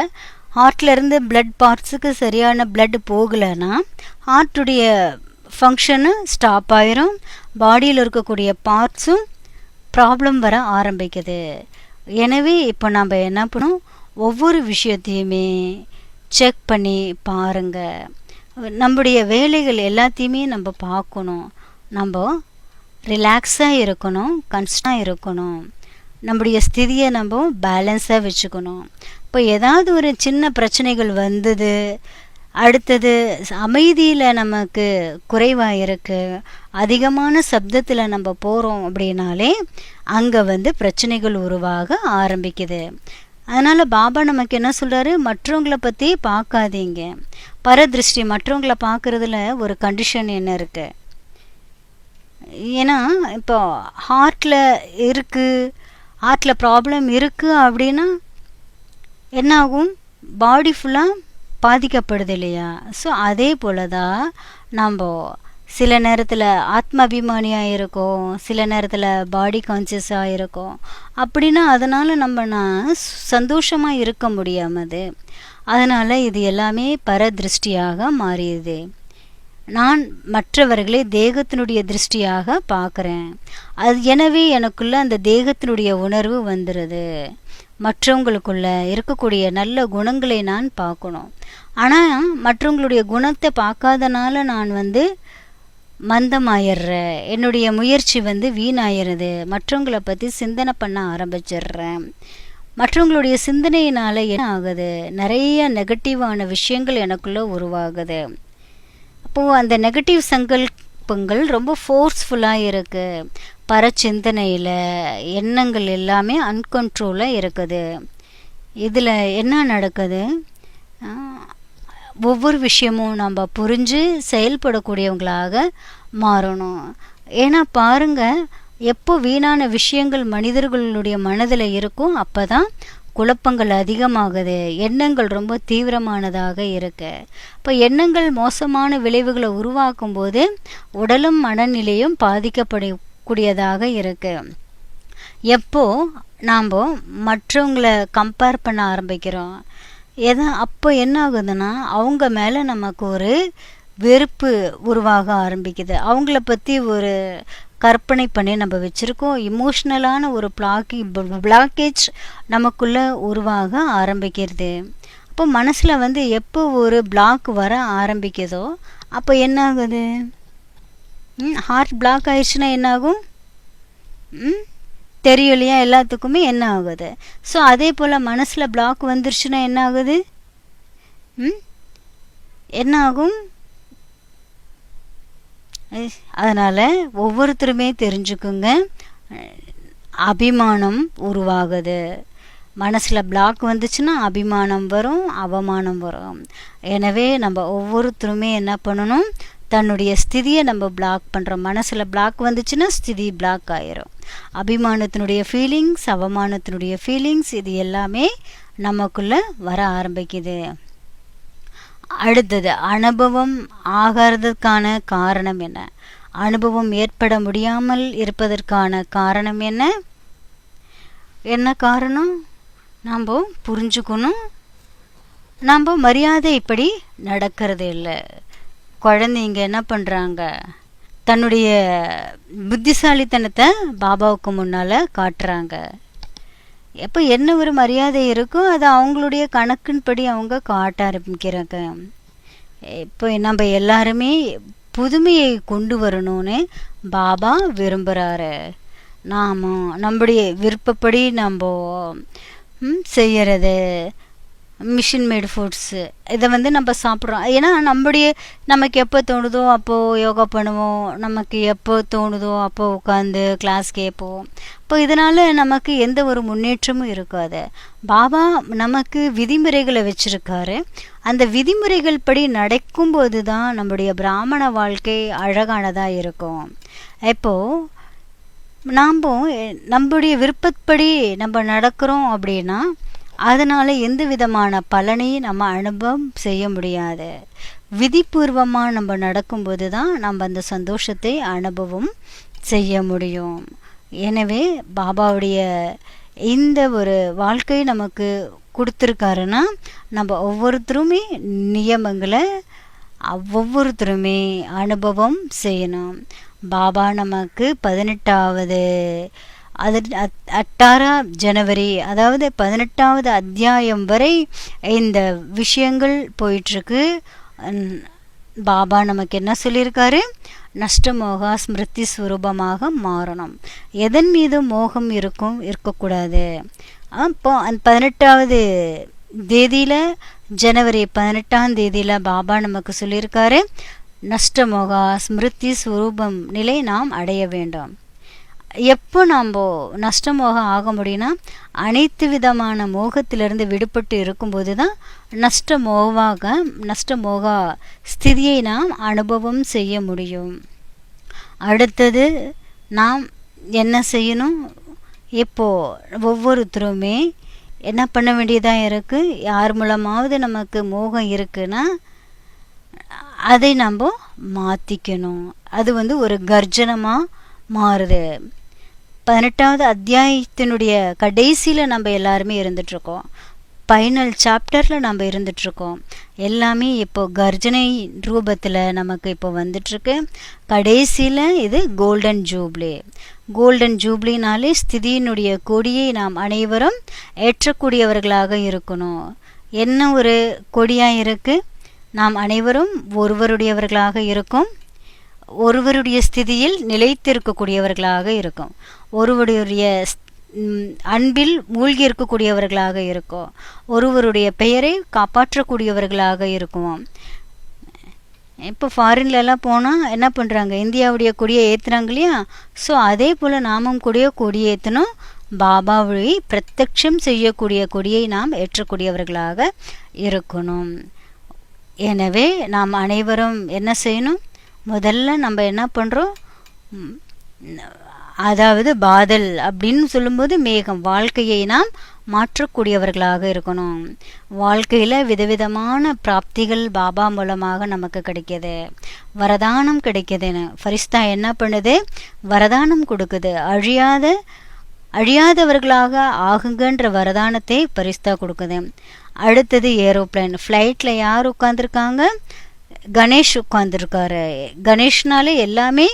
S2: ஹார்ட்லேருந்து பிளட் பார்ட்ஸுக்கு சரியான பிளட் போகலைன்னா ஹார்ட்டுடைய ஃபங்க்ஷனு ஸ்டாப் ஆயிரும், பாடியில் இருக்கக்கூடிய பார்ட்ஸும் ப்ராப்ளம் வர ஆரம்பிக்குது. எனவே இப்போ நம்ம என்ன பண்ணோம், ஒவ்வொரு விஷயத்தையுமே செக் பண்ணி பாருங்கள். நம்முடைய வேலைகள் எல்லாத்தையுமே நம்ம பார்க்கணும், நம்ம ரிலாக்ஸாக இருக்கணும், கன்ஸ்டாக இருக்கணும், நம்முடைய ஸ்திதியை நம்ம பேலன்ஸாக வச்சுக்கணும். இப்போ ஏதாவது ஒரு சின்ன பிரச்சனைகள் வந்தது, அடுத்தது அமைதியில் நமக்கு குறைவாக இருக்குது, அதிகமான சப்தத்தில் நம்ம போகிறோம் அப்படின்னாலே அங்கே பிரச்சனைகள் உருவாக ஆரம்பிக்குது. அதனால் பாபா நமக்கு என்ன சொல்கிறாரு, மற்றவங்கள பற்றி பார்க்காதீங்க. பரதிருஷ்டி, மற்றவங்கள பார்க்குறதுல ஒரு கண்டிஷன் என்ன இருக்குது, ஏன்னா இப்போ ஹார்ட்டில் இருக்குது, ஹார்ட்டில் ப்ராப்ளம் இருக்குது அப்படின்னா என்ன ஆகும், பாடி ஃபுல்லாக பாதிக்கப்படுது இல்லையா. ஸோ அதே போல் தான் நம்ம சில நேரத்தில் ஆத்மாபிமானியாக இருக்கோம், சில நேரத்தில் பாடி கான்சியஸாக இருக்கோம். அப்படின்னா அதனால் சந்தோஷமாக இருக்க முடியாமது. அதனால் இது எல்லாமே பரதிருஷ்டியாக மாறியது. நான் மற்றவர்களை தேகத்தினுடைய திருஷ்டியாக பார்க்குறேன், எனவே எனக்குள்ள அந்த தேகத்தினுடைய உணர்வு வந்துடுது. மற்றவங்களுக்குள்ள இருக்கக்கூடிய நல்ல குணங்களை நான் பார்க்கணும். ஆனால் மற்றவங்களுடைய குணத்தை பார்க்காதனால நான் மந்தமாயிடுறேன், என்னுடைய முயற்சி வீணாயிருது, மற்றவங்களை பற்றி சிந்தனை பண்ண ஆரம்பிச்சிடுறேன். மற்றவங்களுடைய சிந்தனையினால் என்ன ஆகுது, நிறைய நெகட்டிவான விஷயங்கள் எனக்குள்ளே உருவாகுது. அப்போது அந்த நெகட்டிவ் சங்கல்பங்கள் ரொம்ப ஃபோர்ஸ்ஃபுல்லாக இருக்குது. பரச்சிந்தனையில் எண்ணங்கள் எல்லாமே அன்கண்ட்ரோலாக இருக்குது. இதில் என்ன நடக்குது, ஒவ்வொரு விஷயமும் நம்ம புரிஞ்சு செயல்படக்கூடியவங்களாக மாறணும். ஏன்னா பாருங்கள், எப்போ வீணான விஷயங்கள் மனிதர்களுடைய மனதில் இருக்கும் அப்போ தான் குழப்பங்கள் அதிகமாகுது, எண்ணங்கள் ரொம்ப தீவிரமானதாக இருக்கு. இப்போ எண்ணங்கள் மோசமான விளைவுகளை உருவாக்கும் போது உடலும் மனநிலையும் பாதிக்கப்படக்கூடியதாக இருக்கு. எப்போ நாம் மற்றவங்களை கம்பேர் பண்ண ஆரம்பிக்கிறோம், அப்போ என்ன ஆகுதுன்னா அவங்க மேலே நமக்கு ஒரு வெறுப்பு உருவாக ஆரம்பிக்குது. அவங்கள பற்றி ஒரு கற்பனை பண்ணி நம்ம வச்சுருக்கோம். இமோஷ்னலான ஒரு பிளாக்கேஜ் நமக்குள்ளே உருவாக ஆரம்பிக்கிறது. அப்போ மனசில் வந்து எப்போ ஒரு பிளாக் வர ஆரம்பிக்குதோ அப்போ என்ன ஆகுது? ஹார்ட் பிளாக் ஆயிடுச்சுன்னா என்ன ஆகும்? தெரியும் இல்லையா எல்லாத்துக்குமே என்ன ஆகுது? ஸோ அதே போல் மனசில் பிளாக் வந்துருச்சுன்னா என்ன ஆகுது? என்ன ஆகும்? அதனால் ஒவ்வொருத்தருமே தெரிஞ்சுக்குங்க, அபிமானம் உருவாகுது. மனசில் பிளாக் வந்துச்சுன்னா அபிமானம் வரும், அவமானம் வரும். எனவே நம்ம ஒவ்வொருத்தருமே என்ன பண்ணணும்? தன்னுடைய ஸ்திதியை நம்ம பிளாக் பண்ணுறோம். மனசில் பிளாக் வந்துச்சுன்னா ஸ்திதி பிளாக் ஆயிரும். அபிமானத்தினுடைய ஃபீலிங்ஸ், அவமானத்தினுடைய ஃபீலிங்ஸ், இது எல்லாமே நமக்குள்ளே வர ஆரம்பிக்குது. அடுத்தது, அனுபவம் ஆகிறதுக்கான காரணம் என்ன? அனுபவம் ஏற்பட முடியாமல் இருப்பதற்கான காரணம் என்ன? என்ன காரணம்? நாம் புரிஞ்சுக்கணும். நாம் மரியாதை இப்படி நடக்கிறது இல்லை. குழந்தைங்க என்ன பண்ணுறாங்க? தன்னுடைய புத்திசாலித்தனத்தை பாபாவுக்கு முன்னால் காட்டுறாங்க. எப்போ என்ன ஒரு மரியாதை இருக்கோ அதை அவங்களுடைய கணக்கின்படி அவங்க காட்ட ஆரம்பிக்கிறாங்க. இப்போ நம்ம எல்லாருமே புதுமையை கொண்டு வரணும்னு பாபா விரும்புகிறாரு. நாம் நம்முடைய விருப்பப்படி நம்ம செய்கிறது, மிஷின் மேடு ஃபுட்ஸு இதை வந்து நம்ம சாப்பிட்றோம். ஏன்னா நமக்கு எப்போ தோணுதோ அப்போது யோகா பண்ணுவோம், நமக்கு எப்போ தோணுதோ அப்போது உட்காந்து கிளாஸ் கேட்போம். இப்போ இதனால் நமக்கு எந்த ஒரு முன்னேற்றமும் இருக்காது. பாபா நமக்கு விதிமுறைகளை வச்சுருக்காரு. அந்த விதிமுறைகள் படி நடக்கும்போது தான் நம்முடைய பிராமண வாழ்க்கை அழகானதாக இருக்கும். இப்போது நாம் நம்முடைய விருப்பப்படி நம்ம நடக்கிறோம் அப்படின்னா அதனால் எந்த விதமான பலனையும் நம்ம அனுபவம் செய்ய முடியாது. விதிபூர்வமாக நம்ம நடக்கும்போது தான் நம்ம அந்த சந்தோஷத்தை அனுபவம் செய்ய முடியும். எனவே பாபாவுடைய இந்த ஒரு வாழ்க்கை நமக்கு கொடுத்துருக்காருன்னா நம்ம ஒவ்வொருத்தருமே நியமங்களை ஒவ்வொருத்தருமே அனுபவம் செய்யணும். பாபா நமக்கு 18வது 18 ஜனவரி, அதாவது 18வது அத்தியாயம் வரை இந்த விஷயங்கள் போயிட்டுருக்கு. பாபா நமக்கு என்ன சொல்லியிருக்காரு? நஷ்டமோகா ஸ்மிருதி ஸ்வரூபமாக மாறணும். எதன் மீது மோகம் இருக்கக்கூடாது. அப்போ அந்த 18வது தேதியில், ஜனவரி 18ஆம் தேதியில் பாபா நமக்கு சொல்லியிருக்காரு, நஷ்டமோகா ஸ்மிருதி ஸ்வரூபம் நிலை நாம் அடைய வேண்டும். எப்போ நாம் நஷ்டமோகம் ஆக முடியும்னா அனைத்து விதமான மோகத்திலிருந்து விடுபட்டு இருக்கும்போது தான் நஷ்டமோகா ஸ்திதியை நாம் அனுபவம் செய்ய முடியும். அடுத்தது நாம் என்ன செய்யணும்? இப்போது ஒவ்வொருத்தருமே என்ன பண்ண வேண்டியதாக இருக்குது? யார் மூலமாவது நமக்கு மோகம் இருக்குன்னா அதை நம்ம மாற்றிக்கணும். அது வந்து ஒரு கர்ஜனமாக மாறுது. 18வது அத்தியாயத்தினுடைய கடைசியில் நம்ம எல்லாருமே இருந்துகிட்ருக்கோம். ஃபைனல் சாப்டரில் நம்ம இருந்துகிட்ருக்கோம். எல்லாமே இப்போ கர்ஜனை ரூபத்தில் நமக்கு இப்போ வந்துட்டுருக்கு. கடைசியில் இது கோல்டன் ஜூப்ளி. கோல்டன் ஜூப்ளினாலே ஸ்திதியினுடைய கொடியை நாம் அனைவரும் ஏற்றக்கூடியவர்களாக இருக்கணும். என்ன ஒரு கொடியாக இருக்குது? நாம் அனைவரும் ஒருவருடையவர்களாக இருக்கும், ஒருவருடைய ஸ்திதியில் நிலைத்திருக்கக்கூடியவர்களாக இருக்கும், ஒருவருடைய அன்பில் மூழ்கி இருக்கக்கூடியவர்களாக இருக்கும், ஒருவருடைய பெயரை காப்பாற்றக்கூடியவர்களாக இருக்கும். இப்போ ஃபாரின்லலாம் போனால் என்ன பண்ணுறாங்க? இந்தியாவுடைய கொடியை ஏற்றுறாங்க இல்லையா? ஸோ அதே போல் நாமும் கொடியை ஏற்றணும். பாபாவை பிரத்யட்சம் செய்யக்கூடிய கொடியை நாம் ஏற்றக்கூடியவர்களாக இருக்கணும். எனவே நாம் அனைவரும் என்ன செய்யணும்? முதல்ல நம்ம என்ன பண்ணுறோம்? அதாவது பாதல் அப்படின்னு சொல்லும்போது மேகம், வாழ்க்கையை நாம் மாற்றக்கூடியவர்களாக இருக்கணும். வாழ்க்கையில் விதவிதமான பிராப்திகள் பாபா மூலமாக நமக்கு கிடைக்கிது. வரதானம் கிடைக்கிதுன்னு ஃபரிஸ்தா என்ன பண்ணுது? வரதானம் கொடுக்குது. அழியாதவர்களாக ஆகுங்கன்ற வரதானத்தை ஃபரிஸ்தா கொடுக்குது. அடுத்தது ஏரோப்ளைன். ஃப்ளைட்டில் யார் உட்காந்துருக்காங்க? கணேஷ் உட்கார்ந்துருக்காரு. கணேஷ்னாலே எல்லாமே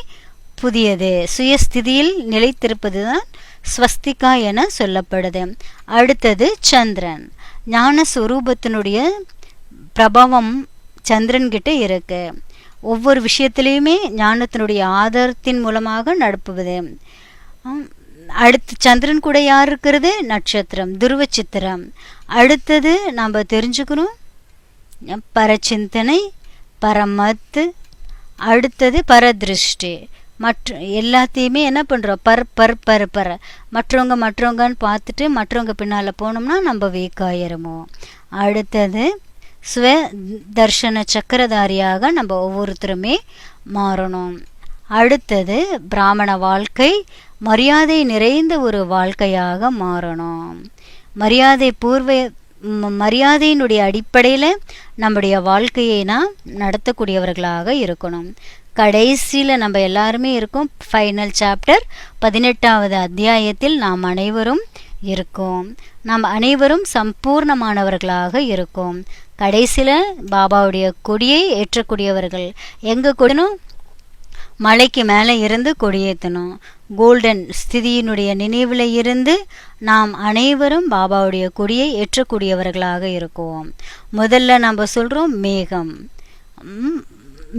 S2: புதியது, சுயஸ்திதியில் நிலைத்திருப்பது தான் ஸ்வஸ்திகா என சொல்லப்படுது. அடுத்தது சந்திரன். ஞான ஸ்வரூபத்தினுடைய பிரபாவம் சந்திரன்கிட்ட இருக்கு. ஒவ்வொரு விஷயத்திலையுமே ஞானத்தினுடைய ஆதாரத்தின் மூலமாக நடப்புவது. அடுத்து சந்திரன் கூட யார் இருக்கிறது? நட்சத்திரம், துருவ சித்திரம். அடுத்தது நாம் தெரிஞ்சுக்கணும் பரச்சிந்தனை, பரமத்து, அடுத்தது பரதிருஷ்டி. மற்ற எல்லாத்தையுமே என்ன பண்ணுறோம்? பர மற்றவங்கன்னு பார்த்துட்டு மற்றவங்க பின்னால் போனோம்னா நம்ம வீக்காயிரமோ. அடுத்தது ஸ்வ தர்ஷன சக்கரதாரியாக நம்ம ஒவ்வொருத்தருமே மாறணும். அடுத்தது பிராமண வாழ்க்கை மரியாதை நிறைந்த ஒரு வாழ்க்கையாக மாறணும். மரியாதையினுடைய அடிப்படையில் நம்முடைய வாழ்க்கையை நாம் நடத்தக்கூடியவர்களாக இருக்கணும். கடைசியில் நம்ம எல்லாருமே இருக்கோம். ஃபைனல் சாப்டர் 18வது அத்தியாயத்தில் நாம் அனைவரும் இருக்கோம். நாம் அனைவரும் சம்பூர்ணமானவர்களாக இருக்கோம். கடைசியில் பாபாவுடைய கொடியை ஏற்றக்கூடியவர்கள். எங்கே கொடியணும்? மலைக்கு மேலே இருந்து கொடியேற்றணும். கோல்டன் ஸ்திதியினுடைய நினைவில் இருந்து நாம் அனைவரும் பாபாவுடைய கொடியை ஏற்றக்கூடியவர்களாக இருக்கோம். முதல்ல நம்ம சொல்கிறோம் மேகம்.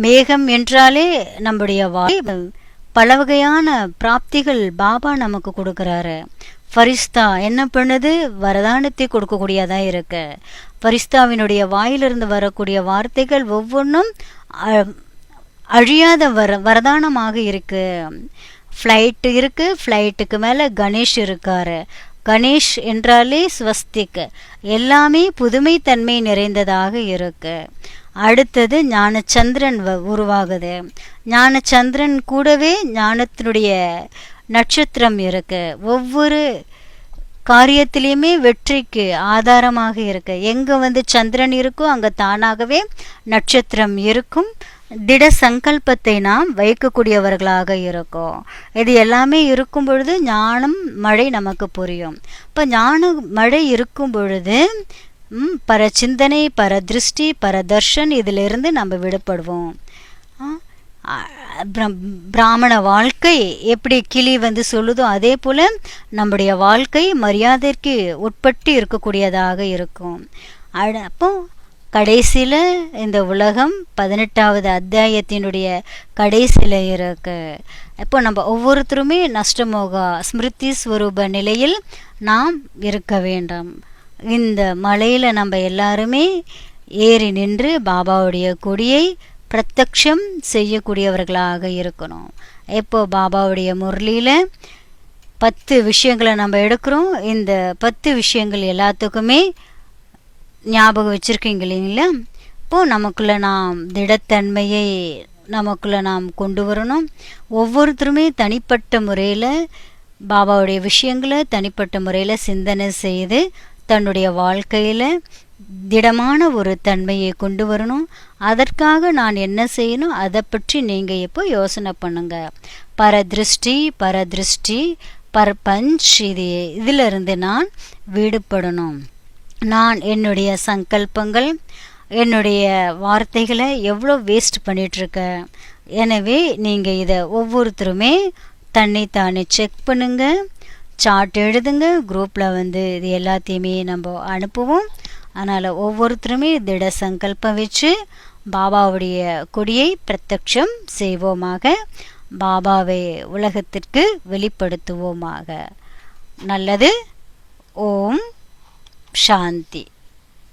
S2: மேகம் என்றாலே நம்முடைய பல வகையான பிராப்திகள் பாபா நமக்கு கொடுக்குறாரு. ஃபரிஸ்தா என்ன பண்ணுது? வரதானத்தை கொடுக்கக்கூடியதாக இருக்கு. ஃபரிஸ்தாவினுடைய வாயிலிருந்து வரக்கூடிய வார்த்தைகள் ஒவ்வொன்றும் அழியாத வரதானமாக இருக்கு. ஃப்ளைட்டு இருக்கு, ஃப்ளைட்டுக்கு மேலே கணேஷ் இருக்காரு. கணேஷ் என்றாலே ஸ்வஸ்திக், எல்லாமே புதுமைத்தன்மை நிறைந்ததாக இருக்கு. அடுத்தது ஞானச்சந்திரன் உருவாகுது. ஞானச்சந்திரன் கூடவே ஞானத்தினுடைய நட்சத்திரம் இருக்கு. ஒவ்வொரு காரியத்திலையுமே வெற்றிக்கு ஆதாரமாக இருக்கு. எங்கே சந்திரன் இருக்கோ அங்கே தானாகவே நட்சத்திரம் இருக்கும். திட சங்கல்பத்தை நாம் வைக்கக்கூடியவர்களாக இருக்கோம். இது எல்லாமே இருக்கும் பொழுது ஞானம் மழை நமக்கு புரியும். இப்போ ஞான மழை இருக்கும் பொழுது பரச்சிந்தனை, பரதிருஷ்டி, பரதர்ஷன் இதிலிருந்து நம்ம விடுபடுவோம். பிராமண வாழ்க்கை எப்படி கிளி சொல்லுதோ அதே போல் நம்முடைய வாழ்க்கை மரியாதைக்கு உட்பட்டு இருக்கக்கூடியதாக இருக்கும். அப்போ கடைசியில் இந்த உலகம் 18வது அத்தியாயத்தினுடைய கடைசியில் இருக்கு. இப்போ நம்ம ஒவ்வொருத்தருமே நஷ்டமோகா ஸ்மிருதி ஸ்வரூப நிலையில் நாம் இருக்க வேண்டும். இந்த மலையில் நம்ம எல்லாருமே ஏறி நின்று பாபாவுடைய கொடியை பிரத்யக்ஷம் செய்யக்கூடியவர்களாக இருக்கணும். இப்போ பாபாவுடைய முரளியில் 10 விஷயங்களை நம்ம எடுக்கிறோம். இந்த 10 விஷயங்கள் எல்லாத்துக்குமே ஞாபகம் வச்சுருக்கீங்க இல்லைங்களா? இப்போது நமக்குள்ளே நாம் திடத்தன்மையை நமக்குள்ளே நாம் கொண்டு வரணும். ஒவ்வொருத்தருமே தனிப்பட்ட முறையில் பாபாவுடைய விஷயங்களை தனிப்பட்ட முறையில் சிந்தனை செய்து தன்னுடைய வாழ்க்கையில் திடமான ஒரு தன்மையை கொண்டு வரணும். அதற்காக நான் என்ன செய்யணும் அதை பற்றி நீங்கள் இப்போ யோசனை பண்ணுங்க. பரதிருஷ்டி பரபஞ்ச் இதிலிருந்து நான் விடுபடணும். நான் என்னுடைய சங்கல்பங்கள் என்னுடைய வார்த்தைகளை எவ்வளோ வேஸ்ட் பண்ணிகிட்ருக்கேன். எனவே நீங்கள் இதை ஒவ்வொருத்தருமே தன்னைத்தானே செக் பண்ணுங்க. சார்ட் எழுதுங்க. குரூப்பில் இது எல்லாத்தையுமே நம்ம அனுப்புவோம். அதனால் ஒவ்வொருத்தருமே திட சங்கல்பம் வச்சு பாபாவுடைய கொடியை பிரத்யக்ஷம் செய்வோமாக. பாபாவை உலகத்திற்கு வெளிப்படுத்துவோமாக. நல்லது. ஓம் சாந்தி.